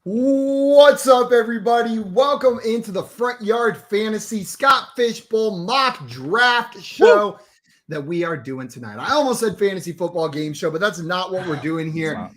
What's up, everybody? Welcome into the Front Yard Fantasy Scott Fishbowl mock draft show that we are doing tonight. I almost said fantasy football game show, but that's not what we're doing here.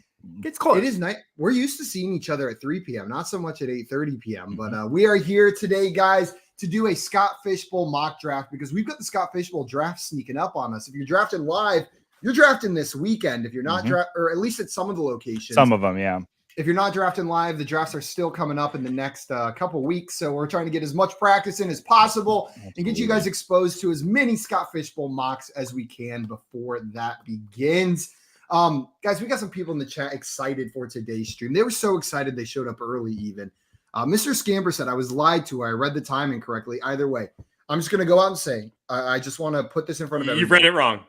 It's close. It is night. We're used to seeing each other at 3 p.m., not so much at 8:30 p.m., but we are here today, guys, to do a Scott Fishbowl mock draft because we've got the Scott Fishbowl draft sneaking up on us. If you're drafting live, you're drafting this weekend. If you're not, or at least at some of the locations. Some of them, yeah. If you're not drafting live, the drafts are still coming up in the next couple weeks. So we're trying to get as much practice in as possible and get you guys exposed to as many Scott Fishbowl mocks as we can before that begins. Guys, we got some people in the chat excited for today's stream. They were so excited they showed up early even. Mr. Scamper said, I was lied to. I read the timing correctly. Either way, I'm just going to go out and say, I just want to put this in front of everybody. You've read it wrong.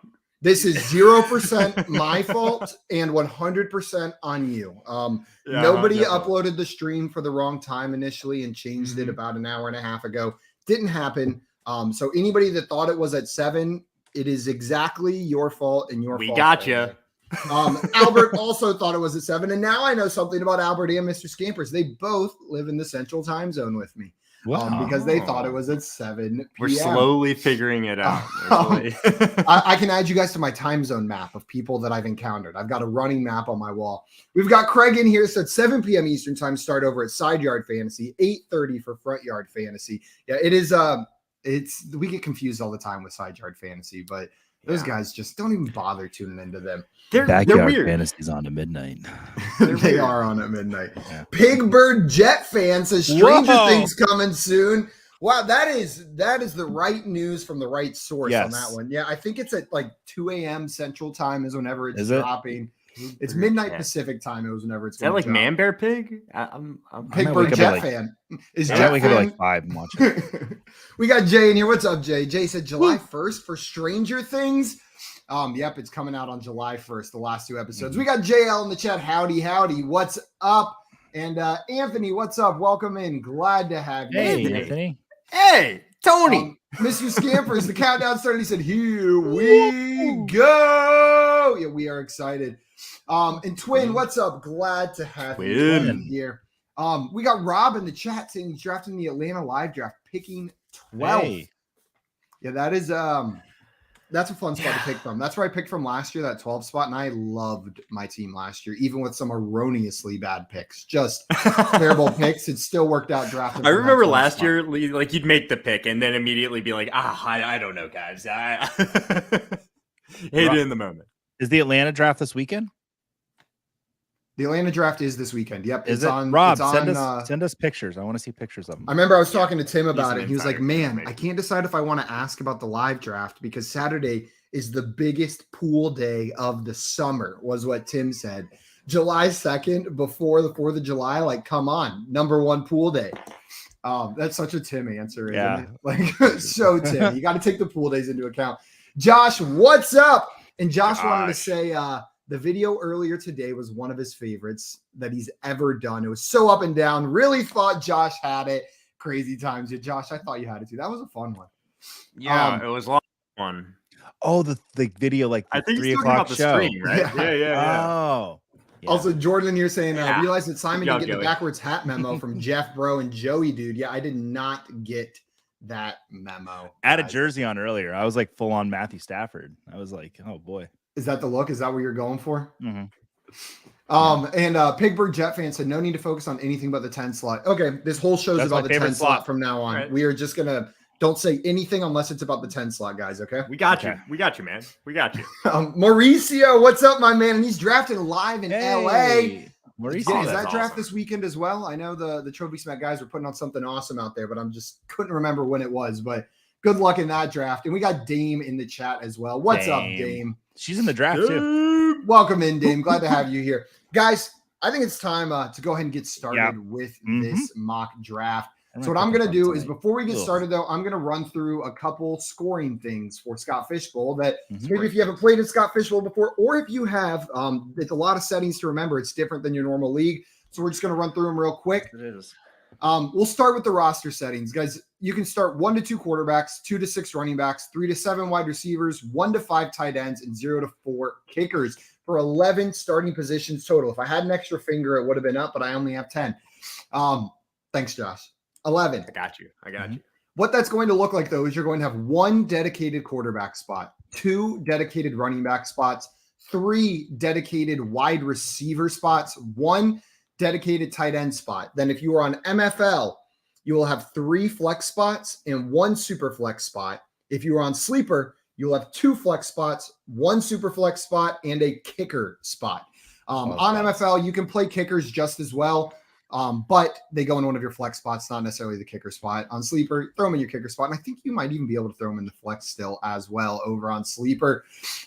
This is 0% my fault and 100% on you. Nobody uploaded the stream for the wrong time initially and changed it about an hour and a half ago. Didn't happen. So anybody that thought it was at 7, it is exactly your fault and your fault. We got you. Albert also thought it was at 7. And now I know something about Albert and Mr. Scampers. They both live in the central time zone with me. Because they thought it was at 7 p.m. We're slowly figuring it out. I can add you guys to my time zone map of people that I've encountered. I've got a running map on my wall. We've got Craig in here said 7 p.m. Eastern time start over at Side Yard Fantasy, 8:30 for Front Yard Fantasy. Yeah, it is. We get confused all the time with Side Yard Fantasy, but those guys just don't even bother tuning into them. Backyard Fantasy's on at midnight. They are on at midnight. Yeah. Pig Bird Jet fan says Stranger Things coming soon. Wow, that is the right news from the right source on that one. Yeah, I think it's at like 2 a.m. Central Time is whenever it's dropping. It's midnight Pacific time. It was whenever it's. Is that like Man Bear Pig? I'm Pig Bird Jet fan. Is Jet wake up at like 5 and watch it. We got Jay in here. What's up, Jay? Jay said July 1st for Stranger Things. Yep, it's coming out on July 1st, the last 2 episodes. We got JL in the chat. Howdy. What's up? And Anthony, what's up? Welcome in. Glad to have you. Hey, Anthony. Hey, Tony. Mr. Scampers, the countdown started. He said, here we go. Yeah, we are excited. And Twin, what's up? Glad to have you here. We got Rob in the chat saying he's drafting the Atlanta live draft, picking 12th. Hey. Yeah, that is that's a fun spot to pick from. That's where I picked from last year, that 12 spot, and I loved my team last year, even with some erroneously bad picks. Just terrible picks. It still worked out drafting. I remember last year, like you'd make the pick and then immediately be like, I don't know, guys. Hate it in the moment. Is the Atlanta draft this weekend? The Atlanta draft is this weekend. Yep. Is it on? Rob, send us pictures. I want to see pictures of them. I remember I was talking to Tim about it. He was like, man, I can't decide if I want to ask about the live draft because Saturday is the biggest pool day of the summer, was what Tim said. July 2nd, before the 4th of July, like, come on, #1 pool day. That's such a Tim answer, isn't it? Like, so Tim, you got to take the pool days into account. Josh, what's up? And Josh wanted to say, the video earlier today was one of his favorites that he's ever done. It was so up and down. Really thought Josh had it. Crazy times. Yeah, Josh, I thought you had it too. That was a fun one. Yeah, it was a long one. Oh, the video, like the I think 3 he's o'clock talking about show. the stream, right? Yeah. Oh. Yeah. Also, Jordan here saying, realized that Simon didn't get the backwards hat memo from Jeff, Bro, and Joey, dude. Yeah, I did not get that memo. I had a jersey on earlier. I was like full on Matthew Stafford. I was like, oh boy. Is that the look? Is that what you're going for? Mm-hmm. And Pigbird Jet fan said, no need to focus on anything but the 10 slot. Okay, this whole show's about the 10 slot from now on. Right. We are just going to Don't say anything unless it's about the 10 slot, guys. Okay. We got you. We got you, man. We got you. Mauricio, what's up, my man? And he's drafted live in LA. Mauricio, Is that draft awesome. this weekend as well? I know the Trophy Smack guys were putting on something awesome out there, but I'm just couldn't remember when it was. But good luck in that draft. And we got Dame in the chat as well. What's up, Dame? She's in the draft too. Welcome in, Dame. Glad to have you here. Guys, I think it's time to go ahead and get started with this mock draft. So what I'm going to do is before we get started, though, I'm going to run through a couple scoring things for Scott Fishbowl that maybe if you haven't played in Scott Fishbowl before, or if you have, it's a lot of settings to remember. It's different than your normal league. So we're just going to run through them real quick. It is. We'll start with the roster settings. Guys, you can start 1 to 2 quarterbacks, 2 to 6 running backs, 3 to 7 wide receivers, 1 to 5 tight ends, and 0 to 4 kickers for 11 starting positions total. If I had an extra finger, it would have been up, but I only have 10. Thanks, Josh. 11. I got you. What that's going to look like, though, is you're going to have 1 dedicated quarterback spot, 2 dedicated running back spots, 3 dedicated wide receiver spots, 1 dedicated tight end spot. Then if you are on MFL, you will have 3 flex spots and 1 super flex spot. If you are on Sleeper, you'll have 2 flex spots, 1 super flex spot, and a kicker spot. On MFL, you can play kickers just as well. But they go in one of your flex spots, not necessarily the kicker spot. On Sleeper, throw them in your kicker spot. And I think you might even be able to throw them in the flex still as well over on Sleeper.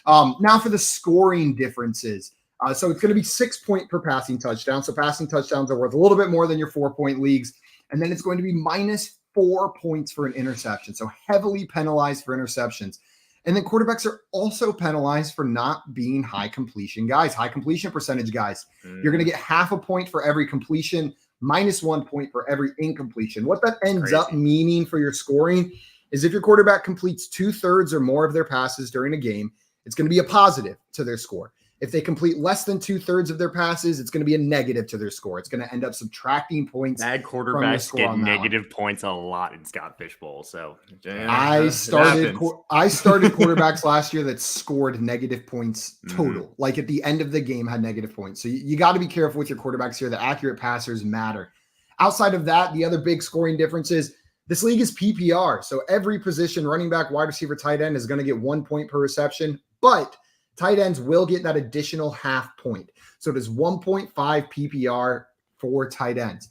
Now for the scoring differences. So it's going to be 6 point per passing touchdown. So passing touchdowns are worth a little bit more than your 4-point leagues. And then it's going to be -4 points for an interception. So heavily penalized for interceptions. And then quarterbacks are also penalized for not being high completion guys, high completion percentage guys. You're going to get half a point for every completion, -1 point for every incompletion. What that ends up meaning for your scoring is if your quarterback completes 2/3 or more of their passes during a game, it's going to be a positive to their score. If they complete less than 2/3 of their passes, it's going to be a negative to their score. It's going to end up subtracting points. Bad quarterbacks get negative points a lot in Scott Fishbowl. So I started quarterbacks last year that scored negative points total. Like at the end of the game had negative points. So you got to be careful with your quarterbacks here. The accurate passers matter. Outside of that, the other big scoring difference is this league is PPR. So every position, running back, wide receiver, tight end, is going to get 1 point per reception. But tight ends will get that additional half point. So it is 1.5 PPR for tight ends.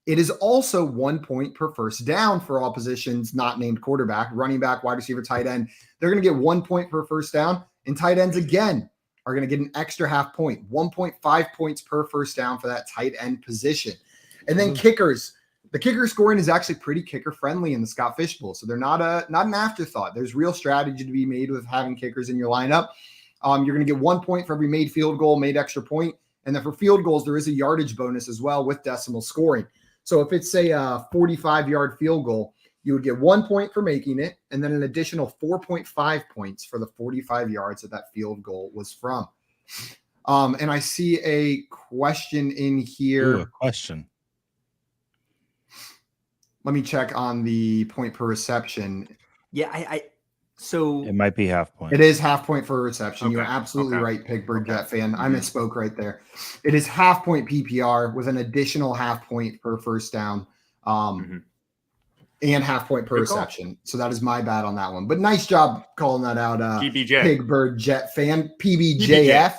It is also 1 point per first down for all positions not named quarterback, running back, wide receiver, tight end. They're going to get 1 point per first down. And tight ends, again, are going to get an extra half point, 1.5 points per first down for that tight end position. And then kickers. The kicker scoring is actually pretty kicker friendly in the Scott Fishbowl. So they're not an afterthought. There's real strategy to be made with having kickers in your lineup. You're going to get 1 point for every made field goal, made extra point. And then for field goals, there is a yardage bonus as well with decimal scoring. So if it's a 45-yard field goal, you would get 1 point for making it, and then an additional 4.5 points for the 45 yards that field goal was from. And I see a question in here. Ooh, a question. Let me check on the point per reception. Yeah, so it might be half point. It is half point for a reception. Okay. You're absolutely right, Pigbird Jet fan. I misspoke right there. It is half point PPR with an additional half point per first down and half point per reception. So that is my bad on that one. But nice job calling that out, PBJ. Pigbird Jet fan. PBJF.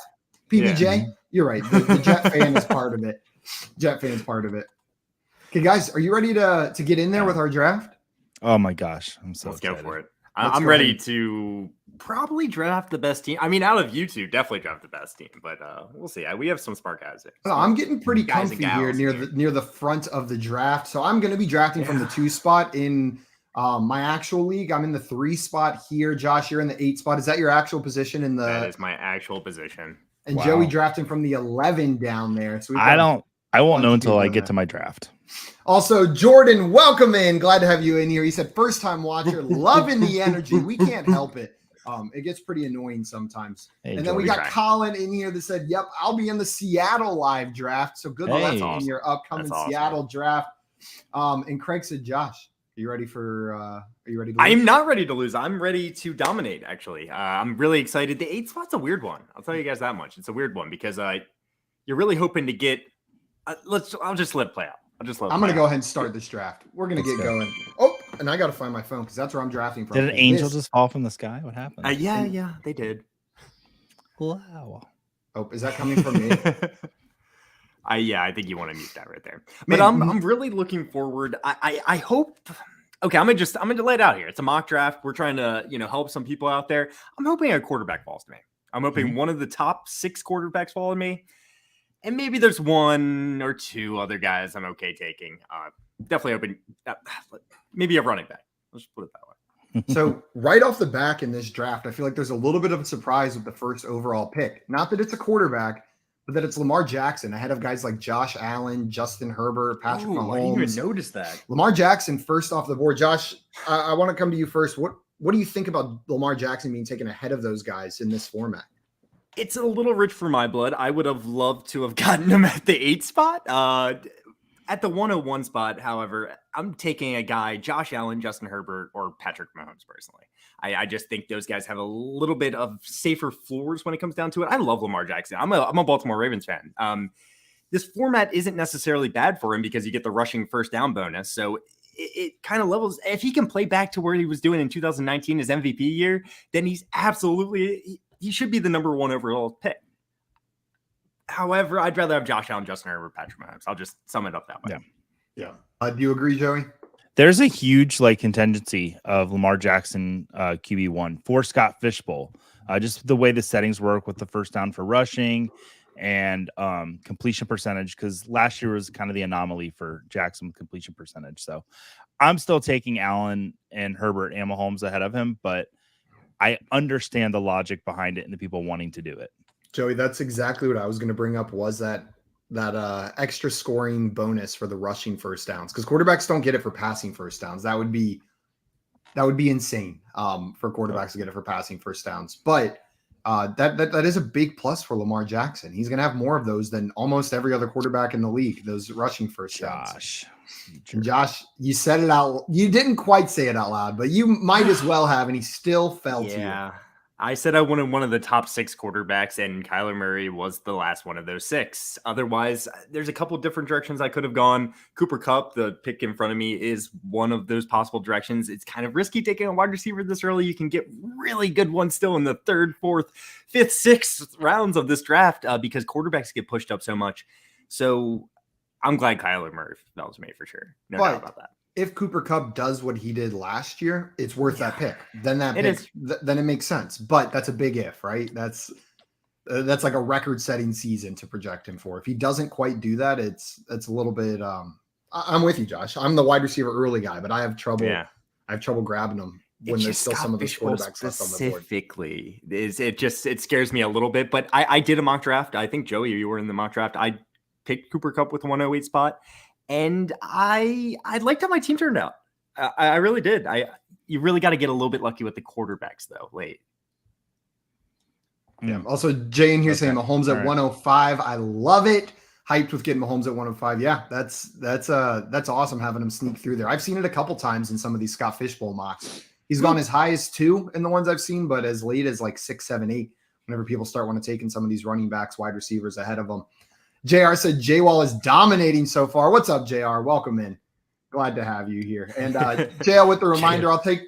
PBJ? Yeah. You're right. The Jet fan is part of it. Jet fan is part of it. Okay, guys, are you ready to get in there with our draft? Oh, my gosh. I'm so Let's excited. go for it. I'm ready to probably draft the best team. I mean, out of you two, definitely draft the best team, but we'll see. We have some smart guys there. So I'm getting pretty comfy here near the front of the draft. So I'm going to be drafting from the 2 spot in my actual league. I'm in the 3 spot here. Josh, you're in the 8 spot. Is that your actual position in the? That is my actual position. And Joey drafting from the 11 down there. So I won't know until I get to my draft. Also, Jordan, welcome in. Glad to have you in here. He said, first time watcher, loving the energy. We can't help it. It gets pretty annoying sometimes. Hey, and then we got Colin in here that said, yep, I'll be in the Seattle live draft. So good luck in your upcoming Seattle draft. And Craig said, Josh, are you ready to lose? I'm not ready to lose. I'm ready to dominate, actually. I'm really excited. The 8 spot's a weird one. I'll tell you guys that much. It's a weird one because you're really hoping to get I'll just let it play out. I'm going to go ahead and start this draft. We're going to get going. Oh, and I got to find my phone because that's where I'm drafting from. Did an angel just fall from the sky? What happened? Yeah, they did. Wow. Oh, is that coming from me? I think you want to mute that right there. But I'm really looking forward. I hope. Okay, I'm gonna lay it out here. It's a mock draft. We're trying to help some people out there. I'm hoping a quarterback falls to me. I'm hoping one of the top 6 quarterbacks fall to me, and maybe there's 1 or 2 other guys I'm okay taking. Definitely hoping maybe a running back. Let's put it that way. So right off the back in this draft, I feel like there's a little bit of a surprise with the first overall pick. Not that it's a quarterback, but that it's Lamar Jackson ahead of guys like Josh Allen, Justin Herbert, Patrick Mahomes. I didn't even notice that. Lamar Jackson first off the board. Josh, I want to come to you first. What do you think about Lamar Jackson being taken ahead of those guys in this format? It's a little rich for my blood. I would have loved to have gotten him at the 8 spot. At the 101 spot, however, I'm taking a guy, Josh Allen, Justin Herbert, or Patrick Mahomes personally. I just think those guys have a little bit of safer floors when it comes down to it. I love Lamar Jackson. I'm a Baltimore Ravens fan. This format isn't necessarily bad for him because you get the rushing first down bonus. So it kind of levels. If he can play back to where he was doing in 2019, his MVP year, then he should be the number 1 overall pick. However, I'd rather have Josh Allen, Justin Herbert, Patrick Mahomes. I'll just sum it up that way. Yeah. Do you agree, Joey? There's a huge contingency of Lamar Jackson QB1 for Scott Fishbowl. Just the way the settings work with the first down for rushing and completion percentage, because last year was kind of the anomaly for Jackson with completion percentage. So I'm still taking Allen and Herbert and Mahomes ahead of him, but I understand the logic behind it and the people wanting to do it. Joey, that's exactly what I was going to bring up, was that extra scoring bonus for the rushing first downs, because quarterbacks don't get it for passing first downs. That would be insane for quarterbacks to get it for passing first downs. But that is a big plus for Lamar Jackson. He's going to have more of those than almost every other quarterback in the league, those rushing first downs. Josh, you said it out. You didn't quite say it out loud, but you might as well have, and he still fell to you. I said I wanted one of the top 6 quarterbacks, and Kyler Murray was the last one of those 6. Otherwise, there's a couple different directions I could have gone. Cooper Kupp, the pick in front of me, is one of those possible directions. It's kind of risky taking a wide receiver this early. You can get really good ones still in the 3rd, 4th, 5th, 6th rounds of this draft because quarterbacks get pushed up so much. So I'm glad Kyler Murray fell to me for sure. No doubt about that. If Cooper Kupp does what he did last year, it's worth that pick. Then then it makes sense. But that's a big if, right? That's like a record-setting season to project him for. If he doesn't quite do that, it's a little bit. I'm with you, Josh. I'm the wide receiver early guy, but I have trouble. I have trouble grabbing them when there's still some of the quarterbacks left on the board. Specifically, it scares me a little bit. But I did a mock draft. I think Joey, you were in the mock draft. I picked Cooper Kupp with the 108 spot. And I liked how my team turned out. I really did. You really got to get a little bit lucky with the quarterbacks though late. Yeah. Also, Jay in here saying Mahomes at 105. I love it. Hyped with getting Mahomes at 105. Yeah, that's awesome having him sneak through there. I've seen it a couple times in some of these Scott Fishbowl mocks. He's gone as high as 2 in the ones I've seen, but as late as like 6, 7, 8. Whenever people start want to take in some of these running backs, wide receivers ahead of them. JR said J-Wall is dominating so far. What's up, JR? Welcome in. Glad to have you here. And JL with the reminder, I'll take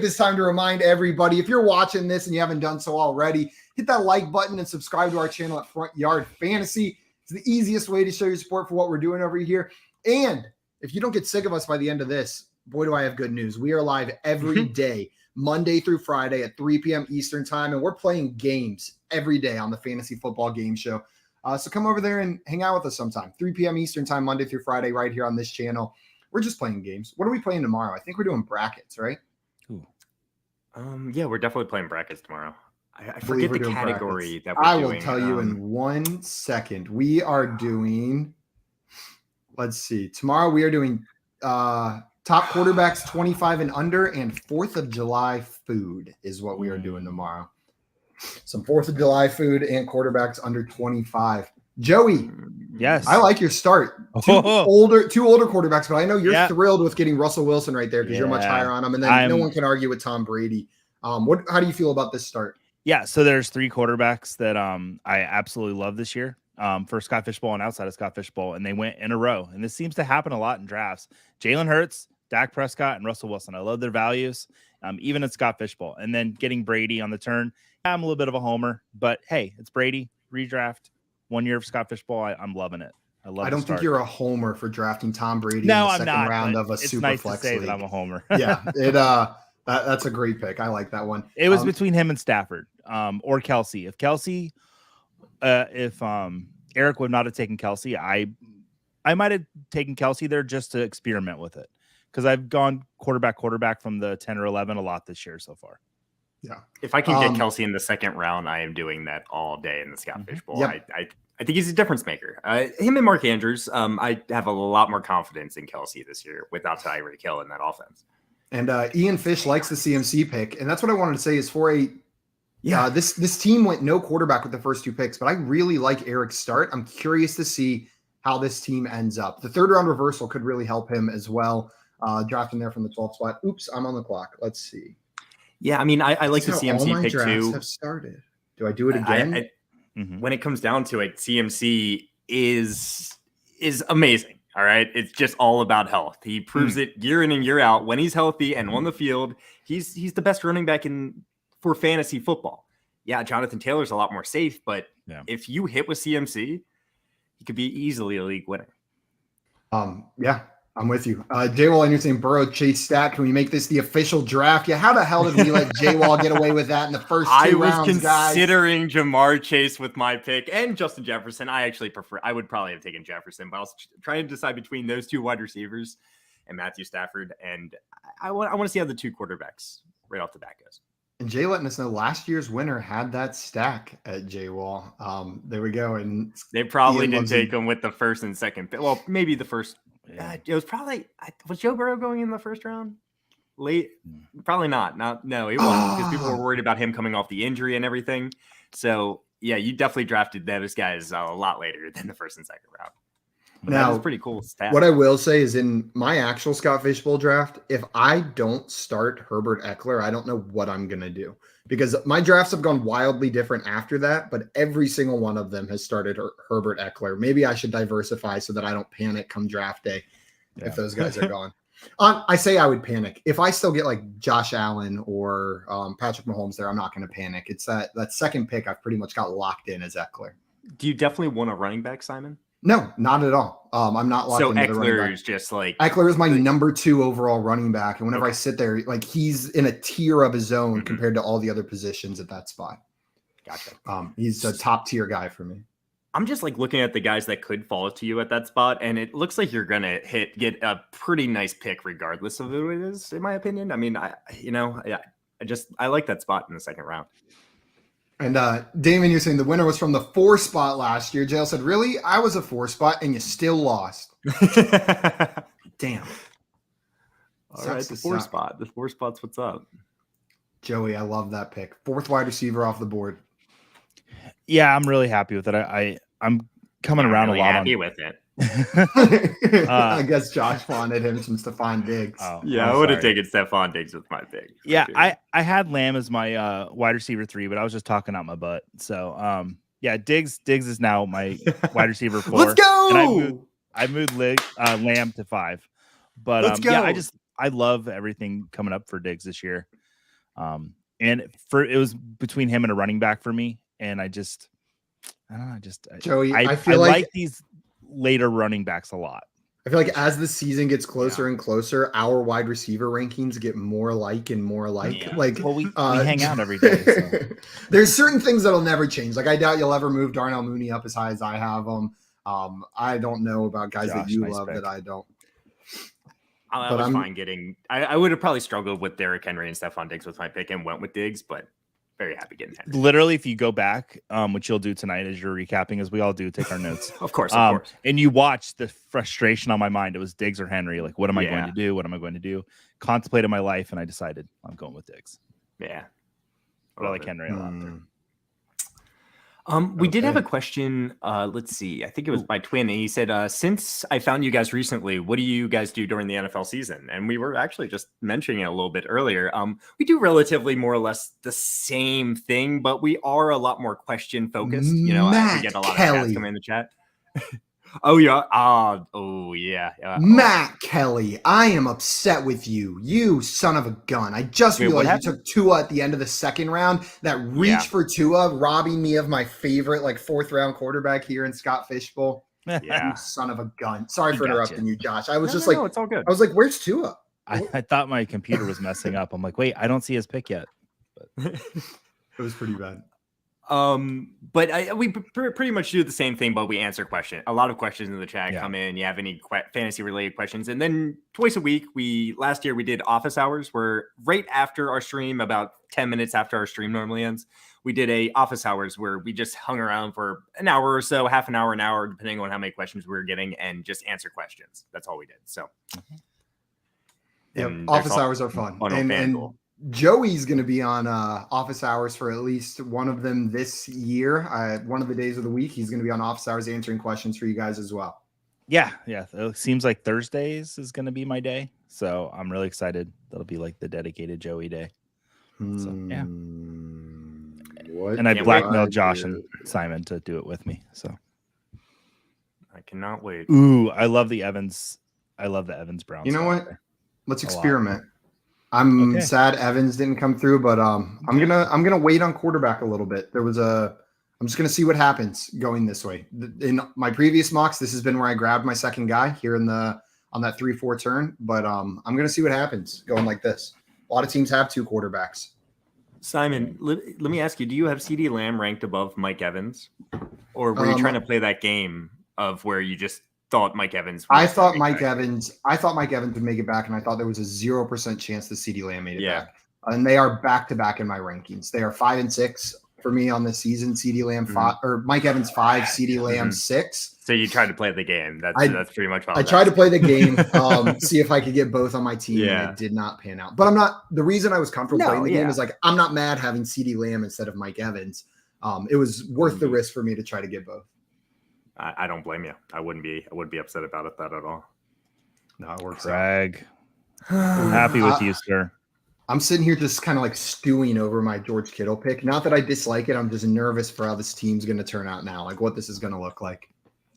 this time to remind everybody, if you're watching this and you haven't done so already, hit that like button and subscribe to our channel at Front Yard Fantasy. It's the easiest way to show your support for what we're doing over here. And if you don't get sick of us by the end of this, boy, do I have good news. We are live every day, Monday through Friday at 3 p.m. Eastern time, and we're playing games every day on the Fantasy Football Game Show. So come over there and hang out with us sometime. 3 p.m. Eastern time, Monday through Friday, right here on this channel. We're just playing games. What are we playing tomorrow? I think we're doing brackets, right? Ooh. Yeah, we're definitely playing brackets tomorrow. I forget the category that we're doing. I will tell you in 1 second. We are doing, let's see. Tomorrow we are doing top quarterbacks 25 and under, and 4th of July food is what we are doing tomorrow. Some 4th of July food and quarterbacks under 25. Joey, yes, I like your start. Two older quarterbacks, but I know you're thrilled with getting Russell Wilson right there because you're much higher on him, and then no one can argue with Tom Brady. How do you feel about this start? Yeah, so there's 3 quarterbacks that I absolutely love this year. For Scott Fishbowl and outside of Scott Fishbowl, and they went in a row. And this seems to happen a lot in drafts. Jalen Hurts, Dak Prescott and Russell Wilson. I love their values, even at Scott Fishbowl. And then getting Brady on the turn. I'm a little bit of a homer, but hey, it's Brady, redraft, 1 year of Scott Fishbowl. I'm loving it. I don't think you're a homer for drafting Tom Brady in No, the I'm second not, round but of a it's Superflex nice to say league. that I'm a homer. Yeah, that's a great pick. I like that one. It was between him and Stafford, or Kelsey. If Kelsey, if Eric would not have taken Kelsey, I might have taken Kelsey there just to experiment with it, because I've gone quarterback from the 10 or 11 a lot this year so far. Yeah, if I can get Kelsey in the second round, I am doing that all day in the Scott Fishbowl. Yep. I think he's a difference maker. Him and Mark Andrews, I have a lot more confidence in Kelsey this year without Tyreek Hill in that offense. And Ian Fish likes the CMC pick, and that's what I wanted to say is for this team went no quarterback with the first 2 picks, but I really like Eric's start. I'm curious to see how this team ends up. The 3rd round reversal could really help him as well, drafting there from the 12th spot. Oops, I'm on the clock. Let's see. Yeah, I mean, I like the CMC all my pick drafts too. Have started. Do I do it again? When it comes down to it, CMC is amazing. All right. It's just all about health. He proves it year in and year out. When he's healthy and on the field, he's the best running back for fantasy football. Yeah, Jonathan Taylor's a lot more safe, but if you hit with CMC, he could be easily a league winner. Yeah, I'm with you. J-Wall Anderson, Burrow, Chase Stack. Can we make this the official draft? Yeah, how the hell did we let J-Wall get away with that in the first 2 rounds, I was considering Jamar Chase with my pick and Justin Jefferson. I would probably have taken Jefferson, but I was trying to decide between those 2 wide receivers and Matthew Stafford. And I want to see how the 2 quarterbacks right off the bat goes. And Jay letting us know last year's winner had that stack at J-Wall. There we go. And they probably didn't take him with the first and second pick. Well, maybe the first. It was probably was Joe Burrow going in the first round late? Probably not. No, he wasn't, because people were worried about him coming off the injury and everything. So yeah, you definitely drafted those guys a lot later than the first and second round. But now, that was pretty cool stat. What I will say is, in my actual Scott Fishbowl draft, if I don't start Herbert Eckler, I don't know what I'm going to do, because my drafts have gone wildly different after that, but every single one of them has started Herbert Eckler. Maybe I should diversify so that I don't panic come draft day if those guys are gone. I say I would panic. If I still get like Josh Allen or Patrick Mahomes there, I'm not going to panic. It's that second pick I've pretty much got locked in as Eckler. Do you definitely want a running back, Simon? No, not at all. I'm not locked into the running back. Eckler is just like Eckler is my number 2 overall running back, and whenever I sit there, like, he's in a tier of his own compared to all the other positions at that spot. Gotcha. He's a top tier guy for me. I'm just like looking at the guys that could fall to you at that spot, and it looks like you're gonna get a pretty nice pick regardless of who it is, in my opinion. I mean, I like that spot in the second round. And Damon, you're saying the winner was from the 4 spot last year. Jail said, really? I was a 4 spot and you still lost. Damn. All right, the 4 spot. The 4 spot's what's up. Joey, I love that pick. 4th wide receiver off the board. Yeah, I'm really happy with it. I'm coming around really a lot. Happy with it. I guess Josh wanted him some Stephon Diggs. I would have taken Stephon Diggs with my pick. Yeah, sure. I had Lamb as my wide receiver 3, but I was just talking out my butt. So yeah, Diggs is now my wide receiver 4. Let's go. And I moved Lamb to 5. But Let's go. Yeah, I love everything coming up for Diggs this year. And it was between him and a running back for me, and I don't know. Joey, I feel like these later running backs a lot. I feel like as the season gets closer and closer, our wide receiver rankings get more alike and more alike. Yeah. Like, well, we hang out every day. So. There's certain things that'll never change. Like, I doubt you'll ever move Darnell Mooney up as high as I have him. I don't know about guys that you love that I don't. I was fine getting. I would have probably struggled with Derrick Henry and Stephon Diggs with my pick and went with Diggs, but very happy getting Henry. Literally, if you go back, which you'll do tonight as you're recapping, as we all do, take our notes. Of course. And you watch the frustration on my mind. It was Diggs or Henry. Like, what am I going to do? What am I going to do? Contemplated my life, and I decided I'm going with Diggs. Yeah. But I like Henry a lot there. We did have a question. Let's see. I think it was my twin. And he said, since I found you guys recently, what do you guys do during the NFL season? And we were actually just mentioning it a little bit earlier. We do relatively more or less the same thing, but we are a lot more question focused. You know, we get a lot of chats coming in the chat. Oh yeah. Oh yeah. Matt Kelly, I am upset with you. You son of a gun. I just Wait, what realized you happened? took Tua at the end of the second round. That reach for Tua, robbing me of my favorite like fourth round quarterback here in Scott Fishbowl. Yeah. You son of a gun. Sorry He for got interrupting you, Josh. I was No, it's all good. I was like, where's Tua? I thought my computer was messing up. I'm like, wait, I don't see his pick yet. It was pretty bad. But we pretty much do the same thing, but we answer questions. A lot of questions in the chat come in. You have any fantasy related questions, and then twice a week. Last year we did office hours, where right after our stream, about 10 minutes after our stream normally ends, we did a office hours where we just hung around for an hour or so, half an hour, depending on how many questions we were getting, and just answer questions. That's all we did. So, office hours are fun. And Joey's going to be on office hours for at least one of them this year. One of the days of the week, he's going to be on office hours answering questions for you guys as well. Yeah. It seems like Thursdays is going to be my day. So I'm really excited. That'll be like the dedicated Joey day. So, yeah. And I blackmailed Josh and Simon to do it with me. So I cannot wait. Ooh, I love the Evans. I love the Evans Browns. You know what? Let's experiment. I'm sad Evans didn't come through, but I'm gonna wait on quarterback a little bit. I'm just gonna see what happens going this way. In my previous mocks, this has been where I grabbed my second guy here on that 3-4 turn, but I'm gonna see what happens going like this. A lot of teams have two quarterbacks. Simon, let me ask you: do you have CeeDee Lamb ranked above Mike Evans, or were you trying to play that game of where you just thought Mike Evans? I thought Mike Evans would make it back, and I thought there was a 0% chance that CeeDee Lamb made it back. And they are back to back in my rankings. They are 5 and 6 for me on this season. CeeDee Lamb 5, or Mike Evans 5, CeeDee Lamb 6. So you tried to play the game. That's pretty much all. I tried to play the game, see if I could get both on my team, and it did not pan out. But I'm not. The reason I was comfortable playing the game is like I'm not mad having CeeDee Lamb instead of Mike Evans. It was worth the risk for me to try to get both. I don't blame you. I wouldn't be upset about that at all. No, it works. Craig, I'm happy with you, sir. I'm sitting here just kind of like stewing over my George Kittle pick. Not that I dislike it. I'm just nervous for how this team's going to turn out now, like what this is going to look like.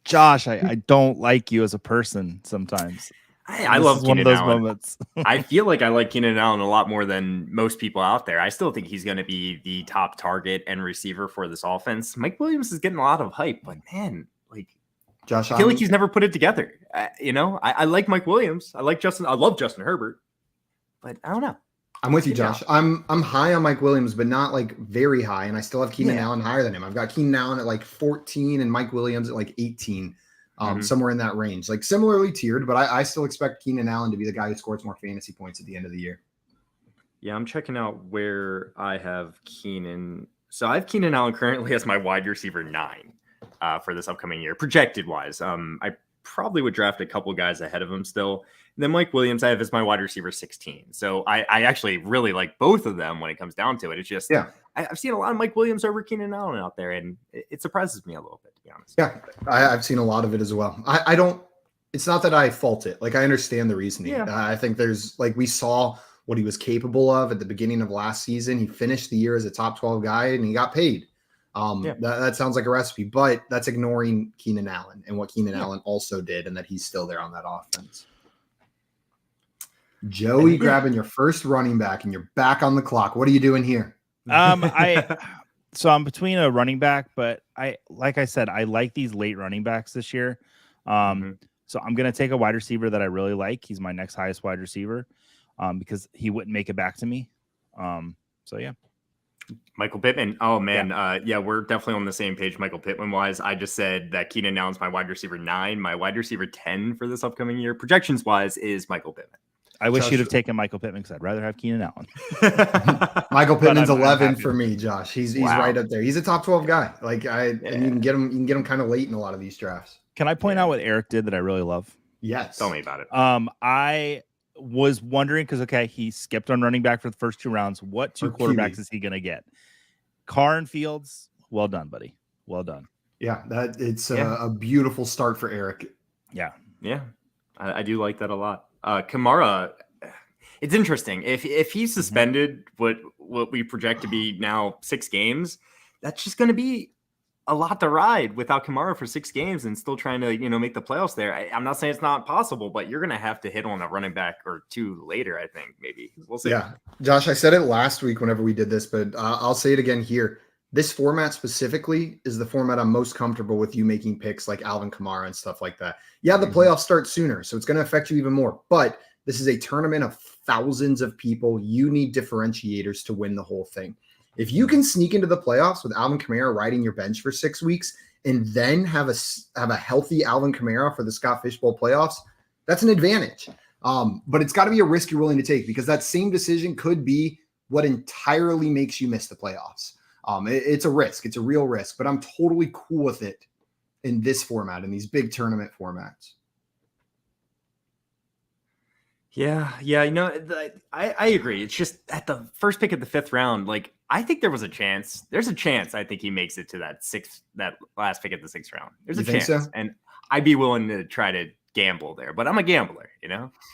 Josh, I don't like you as a person sometimes. I love one of those moments. I feel like I like Keenan Allen a lot more than most people out there. I still think he's going to be the top target and receiver for this offense. Mike Williams is getting a lot of hype, but man, like Josh, I feel like he's never put it together. I like Mike Williams. I like Justin. I love Justin Herbert, but I don't know. I'm with you, Josh. I'm high on Mike Williams, but not like very high. And I still have Keenan Allen higher than him. I've got Keenan Allen at like 14 and Mike Williams at like 18, somewhere in that range. Like similarly tiered, but I still expect Keenan Allen to be the guy who scores more fantasy points at the end of the year. Yeah, I'm checking out where I have Keenan. So I have Keenan Allen currently as my wide receiver 9 for this upcoming year, projected wise. I probably would draft a couple guys ahead of him still. And then Mike Williams I have as my wide receiver 16. So I actually really like both of them when it comes down to it. It's just I've seen a lot of Mike Williams over Keenan Allen out there, and it surprises me a little bit, to be honest. Yeah, I've seen a lot of it as well. I don't – it's not that I fault it. Like I understand the reasoning. Yeah. I think there's – like we saw what he was capable of at the beginning of last season. He finished the year as a top 12 guy, and he got paid. That sounds like a recipe, but that's ignoring Keenan Allen and what Keenan Allen also did, and that he's still there on that offense. Joey grabbing your first running back, and you're back on the clock. What are you doing here? So I'm between a running back, but like I said, I like these late running backs this year. So I'm going to take a wide receiver that I really like. He's my next highest wide receiver because he wouldn't make it back to me. So yeah. Michael Pittman. Oh man. We're definitely on the same page. Michael Pittman wise, I just said that Keenan Allen's my wide receiver 9, my wide receiver 10 for this upcoming year. Projections wise is Michael Pittman. I wish you'd have taken Michael Pittman because I'd rather have Keenan Allen. Michael Pittman's 11 for me, Josh. He's right up there. He's a top 12 guy. Like and you can get him kind of late in a lot of these drafts. Can I point out what Eric did that I really love? Yes. Tell me about it. I was wondering because he skipped on running back for the first 2 rounds. What 2 quarterbacks is he going to get? Carr and Fields. Well done, buddy. Well done. Yeah, it's a beautiful start for Eric. Yeah. I do like that a lot. Kamara, it's interesting. If he's suspended, what we project to be now 6 games, that's just going to be a lot to ride without Kamara for 6 games and still trying to, make the playoffs there. I'm not saying it's not possible, but you're going to have to hit on a running back or 2 later, I think, maybe. We'll see. Yeah. Josh, I said it last week whenever we did this, but I'll say it again here. This format specifically is the format I'm most comfortable with you making picks like Alvin Kamara and stuff like that. Yeah, the playoffs start sooner, so it's going to affect you even more. But this is a tournament of thousands of people. You need differentiators to win the whole thing. If you can sneak into the playoffs with Alvin Kamara riding your bench for 6 weeks and then have a healthy Alvin Kamara for the Scott Fishbowl playoffs, that's an advantage. But it's got to be a risk you're willing to take because that same decision could be what entirely makes you miss the playoffs. It's a risk. It's a real risk, but I'm totally cool with it in this format, in these big tournament formats. Yeah. I agree. It's just at the first pick of the 5th round, like I think there was a chance. There's a chance I think he makes it to that last pick of the 6th round. There's a chance. So? And I'd be willing to try to gamble there, but I'm a gambler,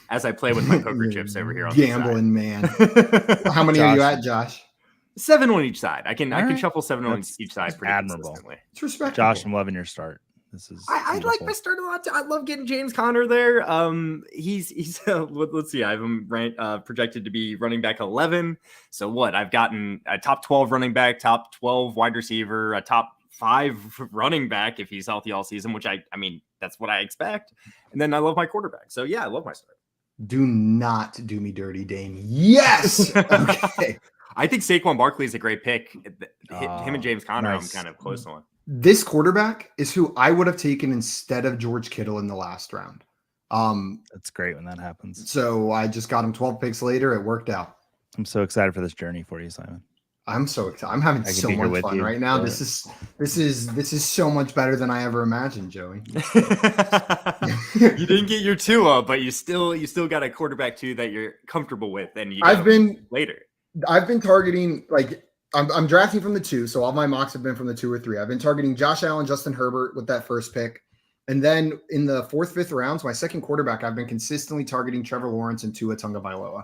as I play with my poker chips over here on gambling, man. How many are you at, Josh? 7 on each side. I can shuffle 7 on each side pretty admirable. consistently. It's respectable. Josh, I'm loving your start. This is I like my start a lot too. I love getting James Conner there. He's let's see. I have him projected to be running back 11. So what? I've gotten a top 12 running back, top 12 wide receiver, a top 5 running back if he's healthy all season, which I mean that's what I expect. And then I love my quarterback. So yeah, I love my start. Do not do me dirty, Dane. Yes. Okay. I think Saquon Barkley is a great pick. Him and James Conner, nice. I'm kind of close on. This quarterback is who I would have taken instead of George Kittle in the last round. That's great when that happens. So I just got him 12 picks later. It worked out. I'm so excited for this journey for you, Simon. I'm so excited. I'm having so much fun right now. This is so much better than I ever imagined, Joey. You didn't get your Tua, but you still got a quarterback too that you're comfortable with, and I've been targeting like. I'm drafting from the 2, so all my mocks have been from the 2 or 3. I've been targeting Josh Allen, Justin Herbert with that first pick. And then in the 4th, 5th rounds, my second quarterback, I've been consistently targeting Trevor Lawrence and Tua Tagovailoa.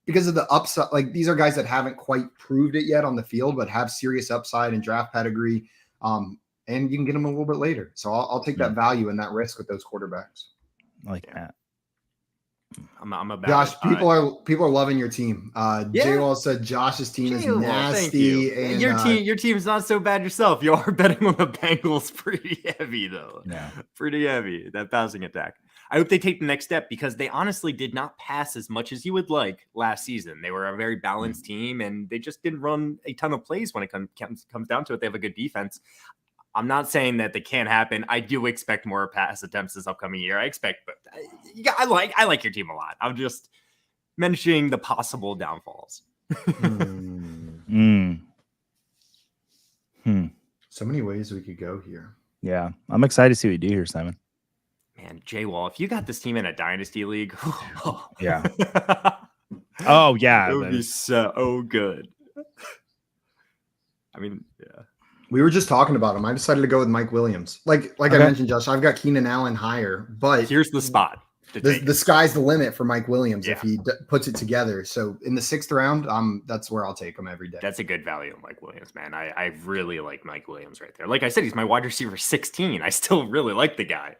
Because of the upside, like these are guys that haven't quite proved it yet on the field, but have serious upside and draft pedigree. And you can get them a little bit later. So I'll take that value and that risk with those quarterbacks. I like that. I'm about Josh, it. people are loving your team. J-Wall said Josh's team is nasty. And your team's not so bad yourself. You are betting on the Bengals pretty heavy, though. Yeah. Pretty heavy, that passing attack. I hope they take the next step because they honestly did not pass as much as you would like last season. They were a very balanced team, and they just didn't run a ton of plays when it comes down to it. They have a good defense. I'm not saying that they can't happen. I do expect more pass attempts this upcoming year. I expect, but I like your team a lot. I'm just mentioning the possible downfalls. So many ways we could go here. Yeah, I'm excited to see what you do here, Simon. Man, J-Wall, if you got this team in a dynasty league, yeah. Oh yeah, it would be so good. I mean, yeah. We were just talking about him. I decided to go with Mike Williams. Like I mentioned, Josh, I've got Keenan Allen higher, but here's the spot. The sky's the limit for Mike Williams if he puts it together. So in the 6th round, that's where I'll take him every day. That's a good value of Mike Williams, man. I really like Mike Williams right there. Like I said, he's my wide receiver 16. I still really like the guy.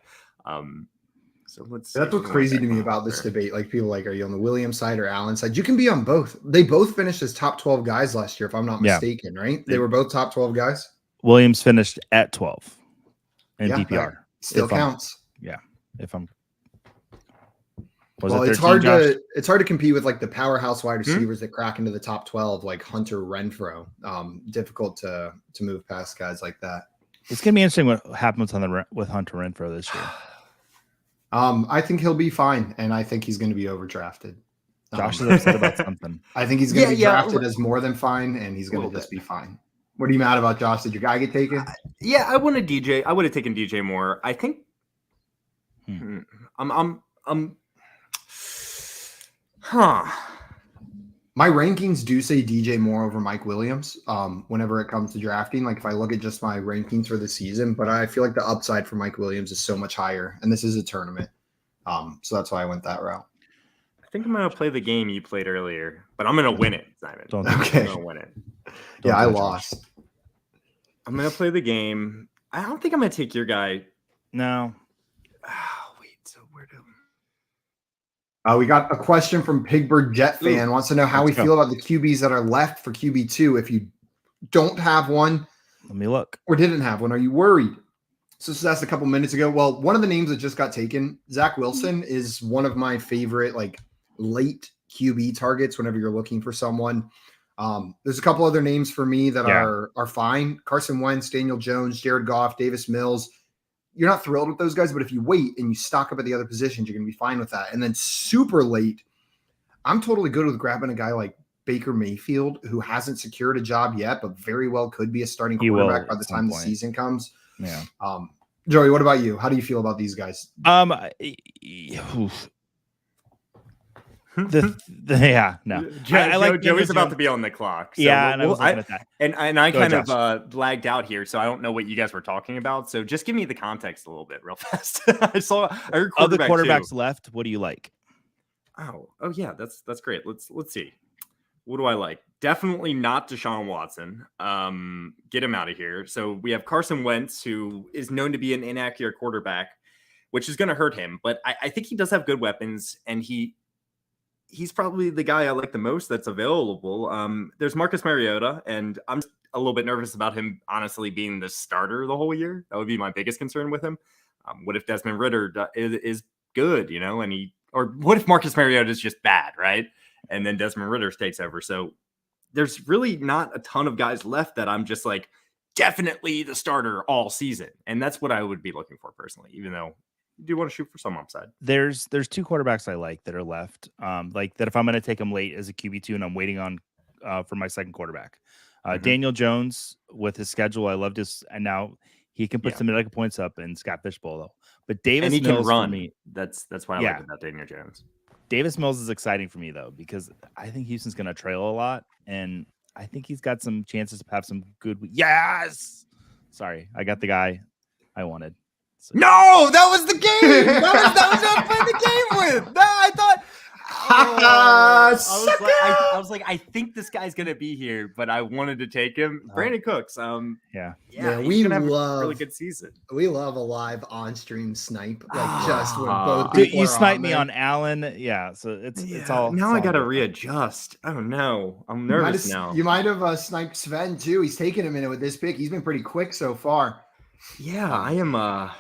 So let's. That's what's crazy to me about this debate. Like people are you on the Williams side or Allen side? You can be on both. They both finished as top 12 guys last year, if I'm not mistaken, right? They were both top 12 guys. Williams finished at 12 in DPR. Still counts. If I'm. It's hard to compete with like the powerhouse wide receivers that crack into the top 12, like Hunter Renfrow. Difficult to move past guys like that. It's gonna be interesting what happens with Hunter Renfrow this year. I think he'll be fine, and I think he's going to be overdrafted. Josh is upset about something. I think he's going to be drafted as more than fine, and he's going to just be fine. What are you mad about, Josh? Did your guy get taken? I wanted DJ. I would have taken DJ Moore. I think. My rankings do say DJ Moore over Mike Williams. Whenever it comes to drafting, like if I look at just my rankings for the season, but I feel like the upside for Mike Williams is so much higher, and this is a tournament. So that's why I went that route. I think I'm going to play the game you played earlier, but I'm going to win it, Simon. Okay. I'm going to win it. I lost. I'm gonna play the game. I don't think I'm gonna take your guy. No. Oh, wait. So where do? We got a question from Pigbird Jet Fan. Wants to know how we feel about the QBs that are left for QB2. If you don't have one, Let me look. Or didn't have one, are you worried? So this was asked a couple minutes ago. Well, one of the names that just got taken, Zach Wilson, is one of my favorite like late QB targets whenever you're looking for someone. There's a couple other names for me that are fine. Carson Wentz, Daniel Jones, Jared Goff, Davis Mills. You're not thrilled with those guys, but if you wait and you stock up at the other positions, you're going to be fine with that. And then super late, I'm totally good with grabbing a guy like Baker Mayfield, who hasn't secured a job yet, but very well could be a starting quarterback by the time the season comes. Yeah. Joey, what about you? How do you feel about these guys? I like Joey's about to be on the clock. So and I was looking at that. And I kind of lagged out here, so I don't know what you guys were talking about. So just give me the context a little bit, real fast. I heard of the quarterbacks left. What do you like? Oh yeah, that's great. Let's see. What do I like? Definitely not Deshaun Watson. Get him out of here. So we have Carson Wentz, who is known to be an inaccurate quarterback, which is going to hurt him. But I think he does have good weapons, and he's probably the guy I like the most that's available. There's Marcus Mariota, and I'm a little bit nervous about him, honestly, being the starter the whole year. That would be my biggest concern with him. What if Desmond Ridder is good, or what if Marcus Mariota is just bad, right? And then Desmond Ridder takes over. So there's really not a ton of guys left that I'm just like, definitely the starter all season. And that's what I would be looking for personally, even though you do want to shoot for some upside. There's two quarterbacks I like that are left. Like that if I'm going to take them late as a QB2 and I'm waiting on for my second quarterback. Daniel Jones with his schedule, I loved his, and now he can put some medical points up, and Scott Fishbowl though. But Davis and he Mills can run. For me, that's why I like about Daniel Jones. Davis Mills is exciting for me though, because I think Houston's going to trail a lot, and I think he's got some chances to have some good. Yes, sorry, I got the guy I wanted. So. No, that was the game. That was what I played the game with. No, I thought. I was like, I think this guy's gonna be here, but I wanted to take him. Brandon Cooks. We gonna have a really good season. We love a live on-stream snipe, like just when both people you are sniped on me there. on Allen, so it's all. Now it's I gotta all readjust. I don't know. I'm nervous now. You might have sniped Sven too. He's taken a minute with this pick. He's been pretty quick so far. Yeah, I am. I